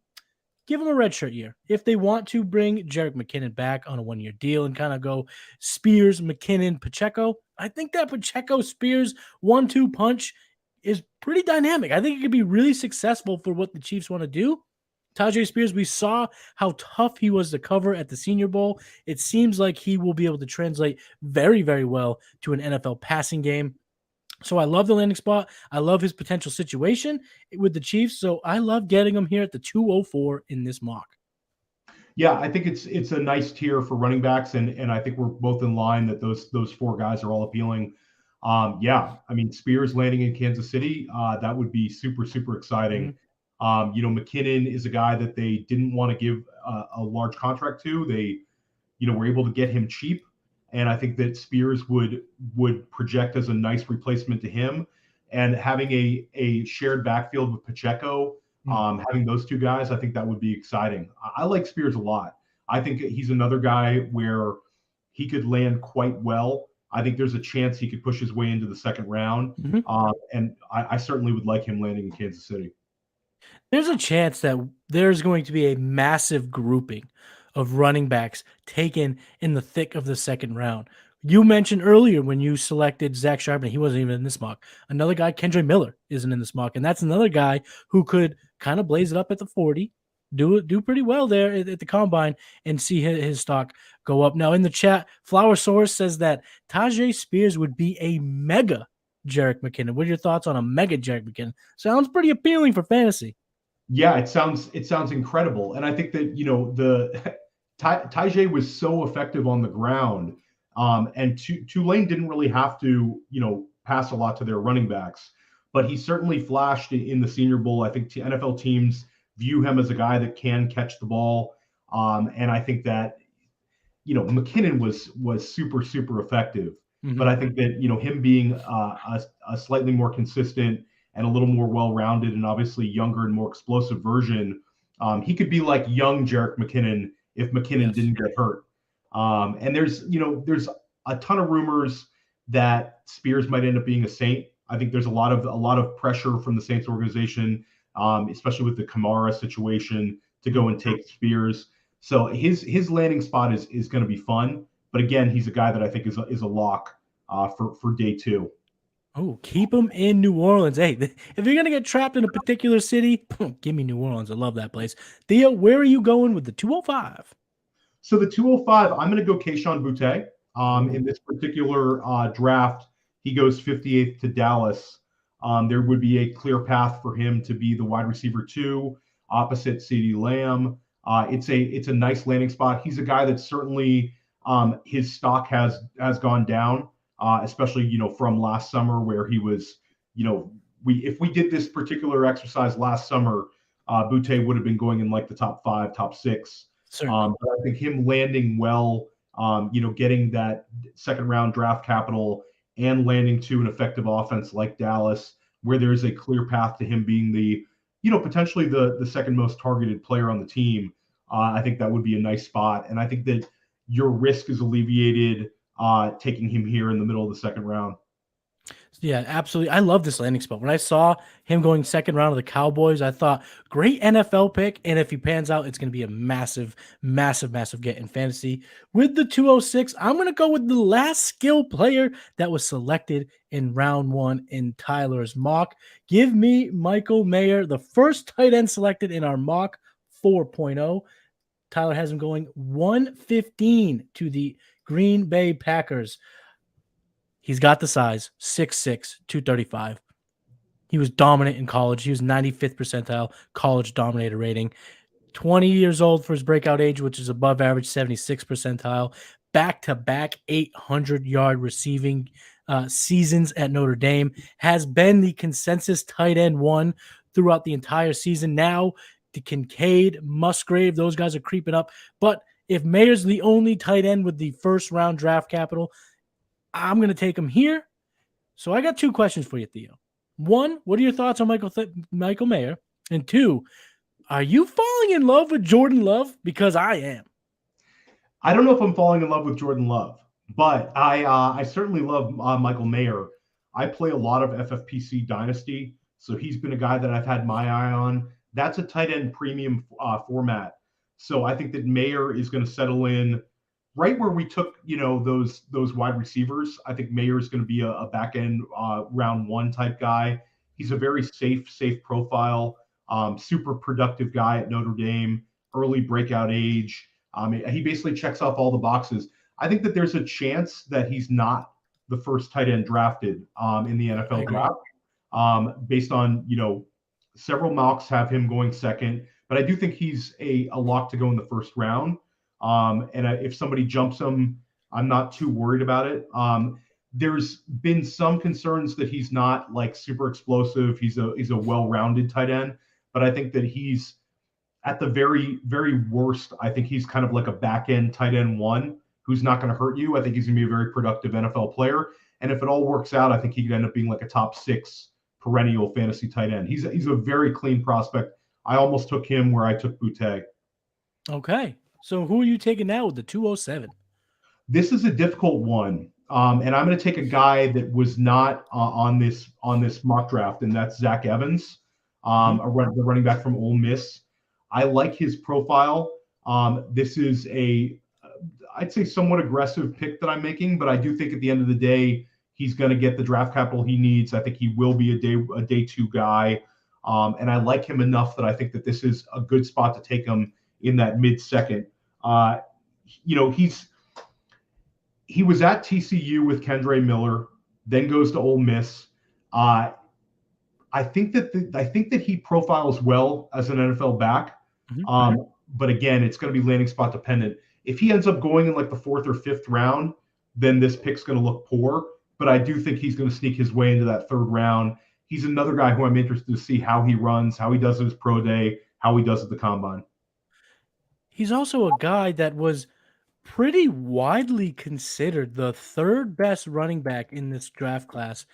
give them a redshirt year. If they want to bring Jerick McKinnon back on a one-year deal and kind of go Spears, McKinnon, Pacheco, I think that Pacheco-Spears 1-2 punch is pretty dynamic. I think it could be really successful for what the Chiefs want to do. Tyjae Spears, we saw how tough he was to cover at the Senior Bowl. It seems like he will be able to translate very, very well to an NFL passing game. So I love the landing spot. I love his potential situation with the Chiefs. So I love getting him here at the 204 in this mock. Yeah, I think it's a nice tier for running backs, and I think we're both in line that those four guys are all appealing. Yeah, I mean, Spears landing in Kansas City, that would be super, super exciting. McKinnon is a guy that they didn't want to give a large contract to. They, were able to get him cheap. And I think that Spears would project as a nice replacement to him. And having a shared backfield with Pacheco, having those two guys, I think that would be exciting. I like Spears a lot. I think he's another guy where he could land quite well. I think there's a chance he could push his way into the second round. And I certainly would like him landing in Kansas City. There's a chance that there's going to be a massive grouping of running backs taken in the thick of the second round. You mentioned earlier when you selected Zach Charbonnet, he wasn't even in this mock. Another guy, Kendre Miller, isn't in this mock, and that's another guy who could kind of blaze it up at the 40, do pretty well there at the combine, and see his stock go up. Now in the chat, Flower Source says that Tyjae Spears would be a mega Jerick McKinnon. What are your thoughts on a mega Jerick McKinnon? Sounds pretty appealing for fantasy. Yeah, it sounds incredible, and I think that the Tyjae was so effective on the ground, and Tulane didn't really have to pass a lot to their running backs. But he certainly flashed in the Senior Bowl. I think NFL teams view him as a guy that can catch the ball. And I think that, McKinnon was super, super effective. But I think that, him being a slightly more consistent and a little more well-rounded and obviously younger and more explosive version, he could be like young Jerick McKinnon if McKinnon didn't get hurt. And there's a ton of rumors that Spears might end up being a Saint. I think there's a lot of pressure from the Saints organization, especially with the Kamara situation, to go and take Spears. So his landing spot is going to be fun. But again, he's a guy that I think is a lock for day 2. Oh, keep him in New Orleans. Hey, if you're going to get trapped in a particular city, give me New Orleans. I love that place. Theo, where are you going with the 205? So the 205, I'm going to go Kayshon Boutte. In this particular draft, he goes 58th to Dallas. There would be a clear path for him to be the wide receiver 2 opposite CeeDee Lamb. It's a nice landing spot. He's a guy that certainly his stock has gone down, especially from last summer where he was, if we did this particular exercise last summer, Boutte would have been going in like the top 5, top 6. But I think him landing well, getting that second round draft capital and landing to an effective offense like Dallas, where there's a clear path to him being the, potentially the second most targeted player on the team. I think that would be a nice spot. And I think that your risk is alleviated taking him here in the middle of the second round. Yeah, absolutely. I love this landing spot. When I saw him going second round of the Cowboys, I thought, great NFL pick. And if he pans out, it's going to be a massive, massive, massive get in fantasy. With the 206, I'm going to go with the last skill player that was selected in round 1 in Tyler's mock. Give me Michael Mayer, the first tight end selected in our mock 4.0. Tyler has him going 115 to the Green Bay Packers. He's got the size, 6'6", 235. He was dominant in college. He was 95th percentile college dominator rating. 20 years old for his breakout age, which is above average, 76th percentile. Back-to-back 800-yard receiving seasons at Notre Dame. Has been the consensus tight end 1 throughout the entire season. Now, the Kincaid, Musgrave, those guys are creeping up. But if Mayer's the only tight end with the first-round draft capital, I'm going to take him here. So I got 2 questions for you, Theo. 1, what are your thoughts on Michael Mayer? And 2, are you falling in love with Jordan Love? Because I am. I don't know if I'm falling in love with Jordan Love, but I certainly love Michael Mayer. I play a lot of FFPC Dynasty, so he's been a guy that I've had my eye on. That's a tight end premium format. So I think that Mayer is going to settle in right where we took, those wide receivers. I think Mayer is going to be a back end round 1 type guy. He's a very safe profile, super productive guy at Notre Dame, early breakout age. He basically checks off all the boxes. I think that there's a chance that he's not the first tight end drafted in the NFL draft, based on, several mocks have him going second, but I do think he's a lock to go in the first round. And if somebody jumps him, I'm not too worried about it. There's been some concerns that he's not like super explosive. He's a well-rounded tight end, but I think that he's at the very, very worst. I think he's kind of like a back-end tight end 1 who's not going to hurt you. I think he's going to be a very productive NFL player. And if it all works out, I think he could end up being like a top 6 perennial fantasy tight end. He's a very clean prospect. I almost took him where I took Boutte. Okay. So who are you taking now with the 207? This is a difficult one. And I'm going to take a guy that was not on this mock draft, and that's Zach Evans, the running back from Ole Miss. I like his profile. This is I'd say somewhat aggressive pick that I'm making, but I do think at the end of the day, he's going to get the draft capital he needs. I think he will be a day 2 guy. And I like him enough that I think that this is a good spot to take him in that mid-second. He was at TCU with Kendre Miller, then goes to Ole Miss. I think that he profiles well as an NFL back. But again, it's going to be landing spot dependent. If he ends up going in like the 4th or 5th round, then this pick's going to look poor. but I do think he's going to sneak his way into that third round. He's another guy who I'm interested to see how he runs, how he does at his pro day, how he does at the combine. He's also a guy that was pretty widely considered the third best running back in this draft class.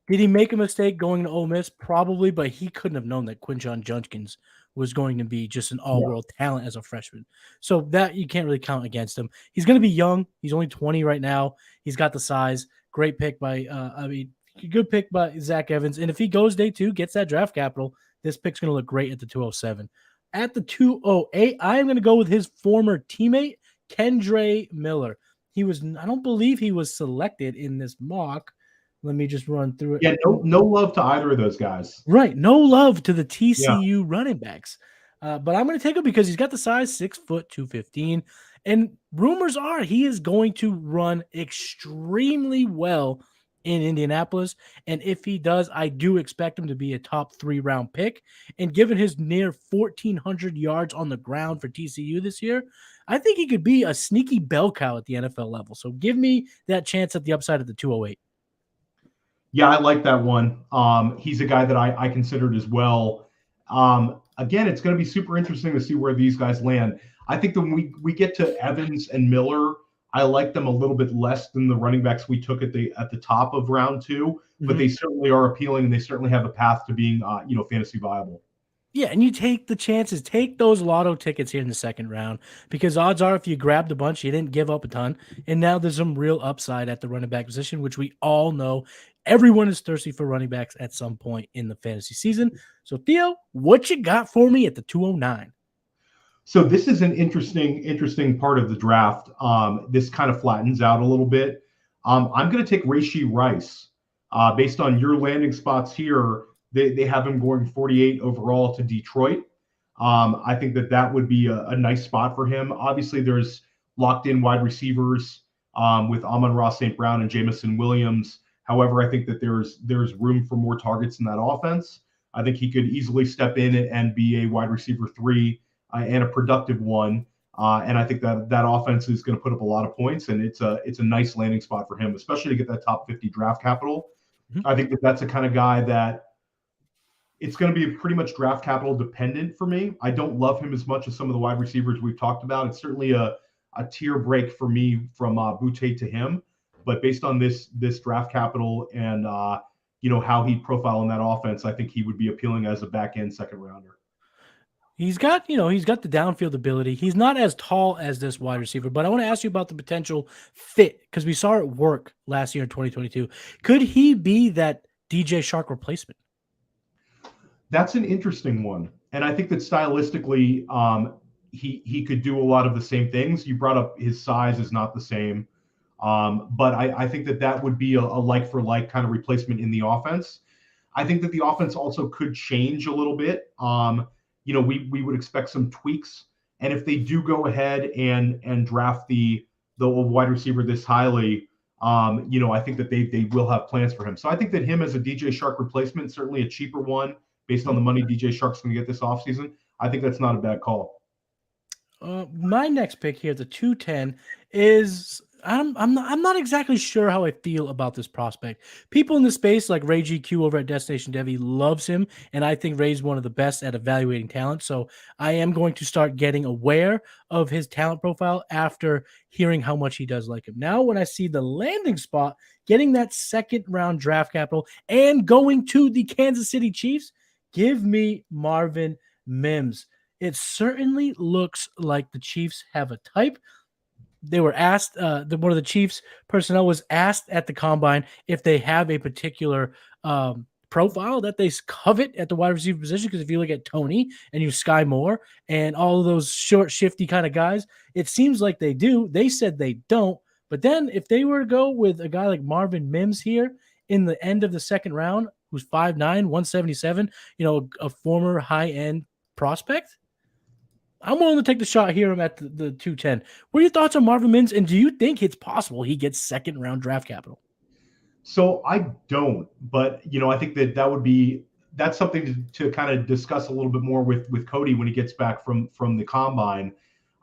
Did he make a mistake going to Ole Miss? Probably, but he couldn't have known that Quinshon Judkins was going to be just an all-world talent as a freshman. So that you can't really count against him. He's going to be young. He's only 20 right now. He's got the size. Great pick by, good pick by Zach Evans. And if he goes day 2, gets that draft capital, this pick's going to look great at the 207. At the 208, I am going to go with his former teammate, Kendre Miller. I don't believe he was selected in this mock. Let me just run through it. Yeah, no love to either of those guys. Right. No love to the TCU running backs. But I'm going to take him because he's got the size, 6 foot, 215. And rumors are he is going to run extremely well in Indianapolis. And if he does, I do expect him to be a top 3 round pick. And given his near 1,400 yards on the ground for TCU this year, I think he could be a sneaky bell cow at the NFL level. So give me that chance at the upside of the 208. Yeah, I like that one. He's a guy that I considered as well. Again, it's going to be super interesting to see where these guys land. I think that when we get to Evans and Miller, I like them a little bit less than the running backs we took at the top of round 2, but they certainly are appealing and they certainly have a path to being fantasy viable. Yeah, and you take the chances. Take those lotto tickets here in the second round because odds are if you grabbed a bunch, you didn't give up a ton. And now there's some real upside at the running back position, which we all know everyone is thirsty for running backs at some point in the fantasy season. So, Theo, what you got for me at the 209? So this is an interesting part of the draft. This kind of flattens out a little bit. I'm going to take Rashee Rice. Based on your landing spots here, they have him going 48 overall to Detroit. I think that would be a nice spot for him. Obviously, there's locked-in wide receivers with Amon-Ra St. Brown and Jamison Williams. However, I think that there's room for more targets in that offense. I think he could easily step in and be a wide receiver 3 and a productive one. And I think that offense is going to put up a lot of points, and it's a nice landing spot for him, especially to get that top 50 draft capital. Mm-hmm. I think that's the kind of guy that it's going to be pretty much draft capital dependent for me. I don't love him as much as some of the wide receivers we've talked about. It's certainly a tier break for me from Boutte to him. But based on this draft capital and how he'd profile in that offense, I think he would be appealing as a back end second rounder. He's got the downfield ability. He's not as tall as this wide receiver, but I want to ask you about the potential fit because we saw it work last year in 2022. Could he be that DJ Chark replacement? That's an interesting one. And I think that stylistically, he could do a lot of the same things. You brought up his size is not the same. But I think that would be a like-for-like kind of replacement in the offense. I think that the offense also could change a little bit. We would expect some tweaks. And if they do go ahead and draft the wide receiver this highly, I think that they will have plans for him. So I think that him as a DJ Chark replacement, certainly a cheaper one based on the money DJ Chark's going to get this offseason, I think that's not a bad call. My next pick here, the 210, is I'm not exactly sure how I feel about this prospect. People in the space like Ray GQ over at Destination Devi loves him, and I think Ray's one of the best at evaluating talent. So I am going to start getting aware of his talent profile after hearing how much he does like him. Now, when I see the landing spot, getting that second round draft capital and going to the Kansas City Chiefs, give me Marvin Mims. It certainly looks like the Chiefs have a type. They were asked, one of the Chiefs personnel was asked at the combine if they have a particular profile that they covet at the wide receiver position. Because if you look at Tony and you Sky Moore and all of those short, shifty kind of guys, it seems like they do. They said they don't. But then if they were to go with a guy like Marvin Mims here in the end of the second round, who's 5'9", 177, a former high-end prospect, I'm willing to take the shot here. I'm at the 210. What are your thoughts on Marvin Mims, and do you think it's possible he gets second-round draft capital? So I don't, but, I think that's something to kind of discuss a little bit more with Cody when he gets back from the combine.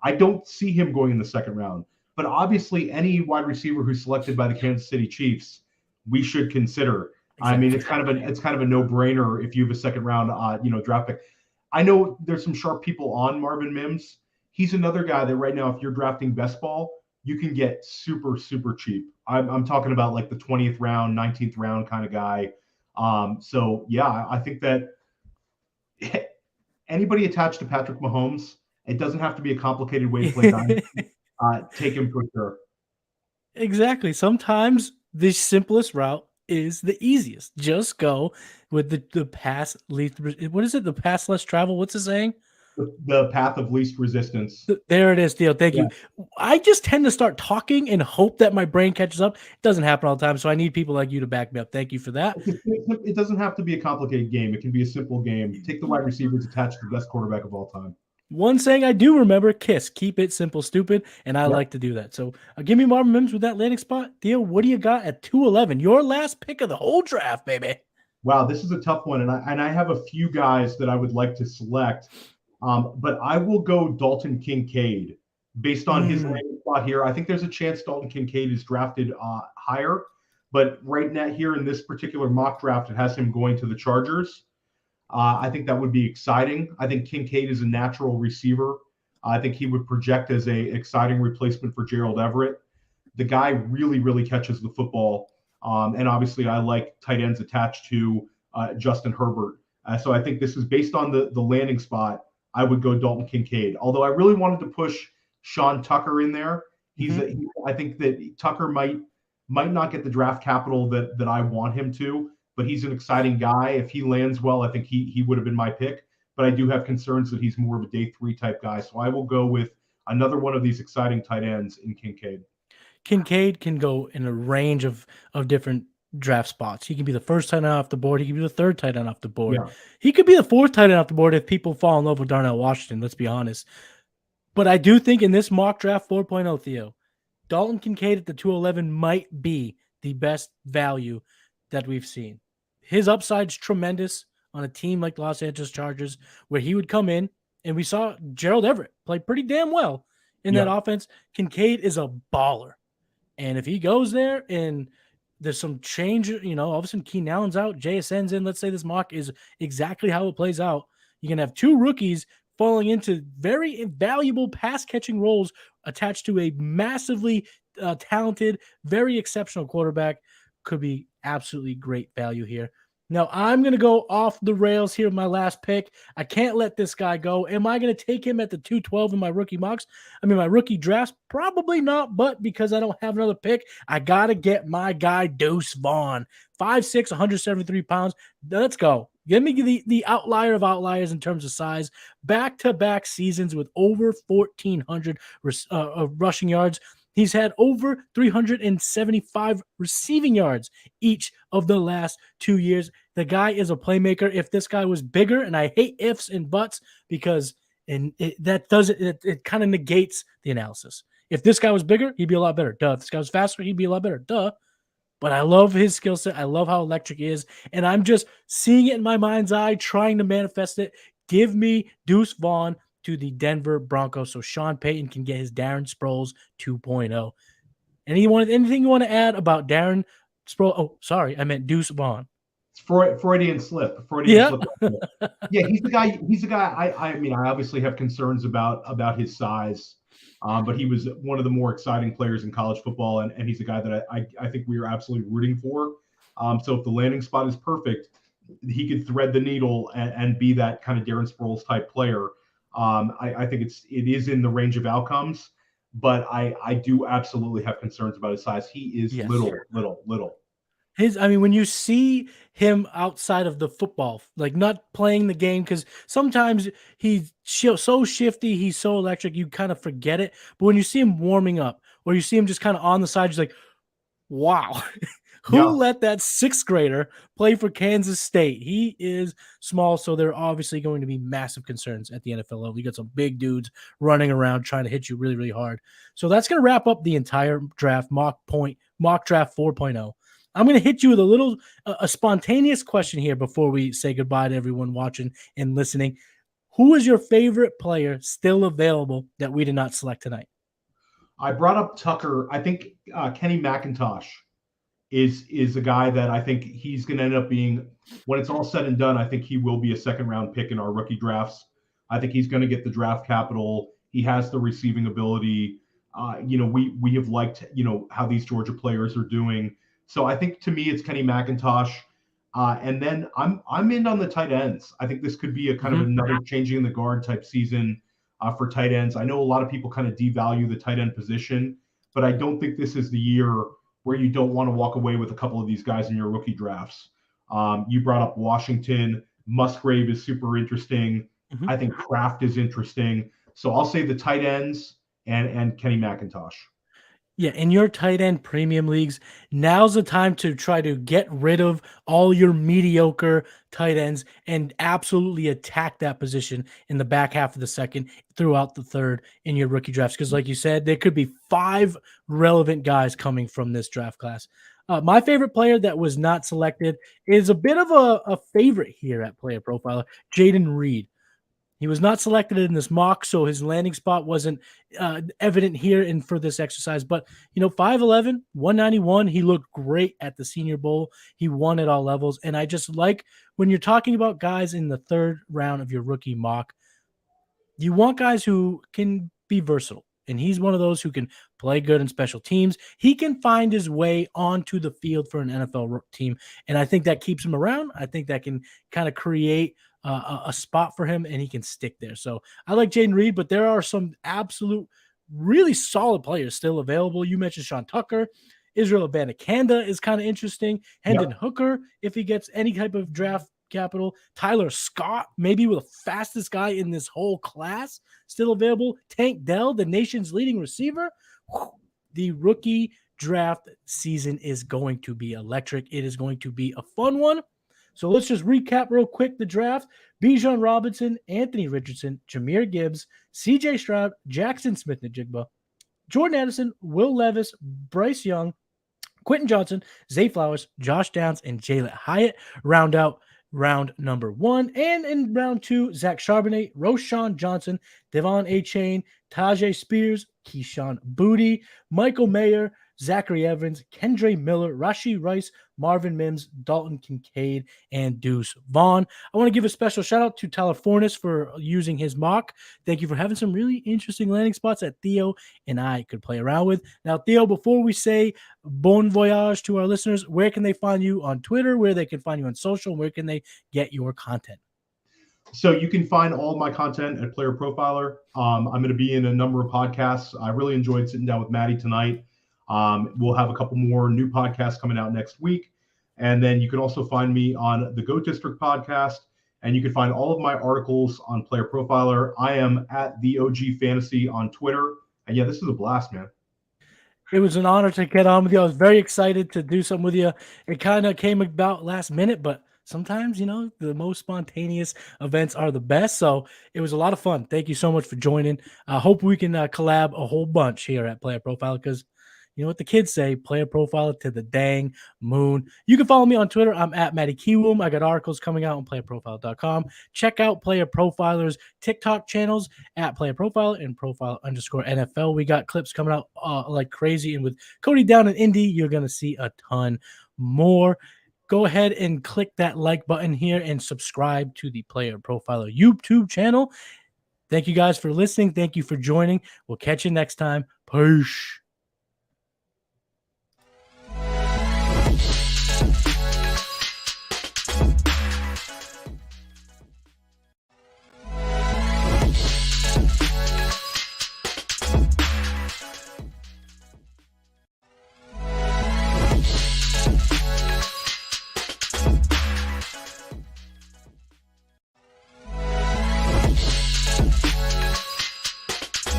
I don't see him going in the second round, but obviously any wide receiver who's selected by the Kansas City Chiefs we should consider. I mean, Exactly. it's kind of a no-brainer if you have a second round, draft pick. I know there's some sharp people on Marvin Mims. He's another guy that right now, if you're drafting best ball, you can get super, super cheap. I'm talking about like the 20th round, 19th round kind of guy. So yeah, I think that anybody attached to Patrick Mahomes, it doesn't have to be a complicated way to play Dynasty. Take him for sure. Exactly. Sometimes the simplest route is the easiest. Just go with the pass least. What is it? The pass less travel. What's it saying? The path of least resistance. There it is, Theo. Thank Yeah. you. I just tend to start talking and hope that my brain catches up. It doesn't happen all the time, so I need people like you to back me up. Thank you for that. It doesn't have to be a complicated game. It can be a simple game. Take the wide receivers attached to the best quarterback of all time. One saying I do remember: KISS, keep it simple, stupid, and I Yep. like to do that. So give me Marvin Mims with that landing spot. Theo, what do you got at 211? Your last pick of the whole draft, baby. Wow, this is a tough one, and I have a few guys that I would like to select, but I will go Dalton Kincaid based on his landing spot here. I think there's a chance Dalton Kincaid is drafted higher, but right now here in this particular mock draft, it has him going to the Chargers. I think that would be exciting. I think Kincaid is a natural receiver. I think he would project as a exciting replacement for Gerald Everett. The guy really, really catches the football. And obviously, I like tight ends attached to Justin Herbert. So I think this is based on the landing spot. I would go Dalton Kincaid. Although I really wanted to push Sean Tucker in there. I think that Tucker might not get the draft capital that I want him to, but he's an exciting guy. If he lands well, I think he would have been my pick. But I do have concerns that he's more of a day 3 type guy. So I will go with another one of these exciting tight ends in Kincaid. Kincaid can go in a range of different draft spots. He can be the first tight end off the board. He can be the third tight end off the board. Yeah. He could be the fourth tight end off the board if people fall in love with Darnell Washington, let's be honest. But I do think in this mock draft 4.0, Theo, Dalton Kincaid at the 211 might be the best value that we've seen. His upside's tremendous on a team like the Los Angeles Chargers, where he would come in, and we saw Gerald Everett play pretty damn well in that offense. Kincaid is a baller. And if he goes there and there's some change, all of a sudden Keenan Allen's out, JSN's in, let's say this mock is exactly how it plays out. You can have 2 rookies falling into very valuable pass-catching roles attached to a massively talented, very exceptional quarterback. Could be absolutely great value here. Now, I'm going to go off the rails here with my last pick. I can't let this guy go. Am I going to take him at the 212 in my rookie mocks? I mean, my rookie drafts? Probably not, but because I don't have another pick, I got to get my guy Deuce Vaughn. 5'6", 173 pounds. Let's go. Give me the outlier of outliers in terms of size. Back-to-back seasons with over 1,400 rushing yards. He's had over 375 receiving yards each of the last 2 years. The guy is a playmaker. If this guy was bigger, and I hate ifs and buts because it kind of negates the analysis. If this guy was bigger, he'd be a lot better. Duh. If this guy was faster, he'd be a lot better. Duh. But I love his skill set. I love how electric he is. And I'm just seeing it in my mind's eye, trying to manifest it. Give me Deuce Vaughn to the Denver Broncos so Sean Payton can get his Darren Sproles 2.0. Anything you want to add about Darren Sproles? Oh, sorry. I meant Deuce Vaughn. It's Freudian slip. Slip. Yeah, he's the guy. I mean, I obviously have concerns about his size. But he was one of the more exciting players in college football, and he's a guy that I think we are absolutely rooting for. So if the landing spot is perfect, he could thread the needle and be that kind of Darren Sproles type player. I think it is in the range of outcomes, but I do absolutely have concerns about his size. He is little. When you see him outside of the football, like not playing the game, because sometimes he's so shifty, he's so electric, you kind of forget it. But when you see him warming up, or you see him just kind of on the side, you're like, wow, who let that 6th grader play for Kansas State? He is small, so there are obviously going to be massive concerns at the NFL level. You got some big dudes running around trying to hit you really, really hard. So that's going to wrap up the entire draft, mock draft 4.0. I'm going to hit you with a spontaneous question here before we say goodbye to everyone watching and listening. Who is your favorite player still available that we did not select tonight? I brought up Tucker. I think Kenny McIntosh is a guy that I think he's going to end up being, when it's all said and done, I think he will be a second round pick in our rookie drafts. I think he's going to get the draft capital. He has the receiving ability. We have liked, how these Georgia players are doing. So I think to me it's Kenny McIntosh. And then I'm in on the tight ends. I think this could be a kind of another changing the guard type season for tight ends. I know a lot of people kind of devalue the tight end position, but I don't think this is the year where you don't want to walk away with a couple of these guys in your rookie drafts. You brought up Washington. Musgrave is super interesting. I think Kraft is interesting. So I'll say the tight ends and Kenny McIntosh. Yeah, in your tight end premium leagues, now's the time to try to get rid of all your mediocre tight ends and absolutely attack that position in the back half of the second throughout the third in your rookie drafts. Because like you said, there could be 5 relevant guys coming from this draft class. My favorite player that was not selected is a bit of a favorite here at Player Profiler, Jaden Reed. He was not selected in this mock, so his landing spot wasn't evident here and for this exercise. But, 5'11", 191, he looked great at the Senior Bowl. He won at all levels. And I just like when you're talking about guys in the third round of your rookie mock, you want guys who can be versatile. And he's one of those who can play good in special teams. He can find his way onto the field for an NFL team. And I think that keeps him around. I think that can kind of create a spot for him, and he can stick there. So I like Jaden Reed, but there are some absolute really solid players still available. You mentioned Sean Tucker. Israel Abanikanda is kind of interesting. Hendon Hooker, if he gets any type of draft capital. Tyler Scott, maybe the fastest guy in this whole class, still available. Tank Dell, the nation's leading receiver. The rookie draft season is going to be electric. It is going to be a fun one. So let's just recap real quick the draft. Bijan Robinson, Anthony Richardson, Jahmyr Gibbs, CJ Stroud, Jackson Smith-Njigba, Jordan Addison, Will Levis, Bryce Young, Quentin Johnson, Zay Flowers, Josh Downs, and Jalen Hyatt round out round number 1. And in round 2, Zach Charbonnet, Roshan Johnson, Devon A-Chain, Tajay Spears, Keyshawn Booty, Michael Mayer, Zachary Evans, Kendre Miller, Rashee Rice, Marvin Mims, Dalton Kincaid, and Deuce Vaughn. I want to give a special shout out to Tyler Fornes for using his mock. Thank you for having some really interesting landing spots that Theo and I could play around with. Now, Theo, before we say bon voyage to our listeners, where can they find you on Twitter, where they can find you on social, where can they get your content? So you can find all of my content at Player Profiler. I'm going to be in a number of podcasts. I really enjoyed sitting down with Matty tonight. We'll have a couple more new podcasts coming out next week. And then you can also find me on the Goat District podcast. And you can find all of my articles on Player Profiler. I am at the OG Fantasy on Twitter. And yeah, this is a blast, man. It was an honor to get on with you. I was very excited to do something with you. It kind of came about last minute, but sometimes, the most spontaneous events are the best. So it was a lot of fun. Thank you so much for joining. I hope we can collab a whole bunch here at Player Profiler because you know what the kids say, Player Profiler to the dang moon. You can follow me on Twitter. I'm at Matty Kiwoom. I got articles coming out on playerprofiler.com. Check out Player Profiler's TikTok channels at Player Profiler and Profile_NFL. We got clips coming out like crazy. And with Cody down in Indy, you're going to see a ton more. Go ahead and click that like button here and subscribe to the Player Profiler YouTube channel. Thank you guys for listening. Thank you for joining. We'll catch you next time. Peace.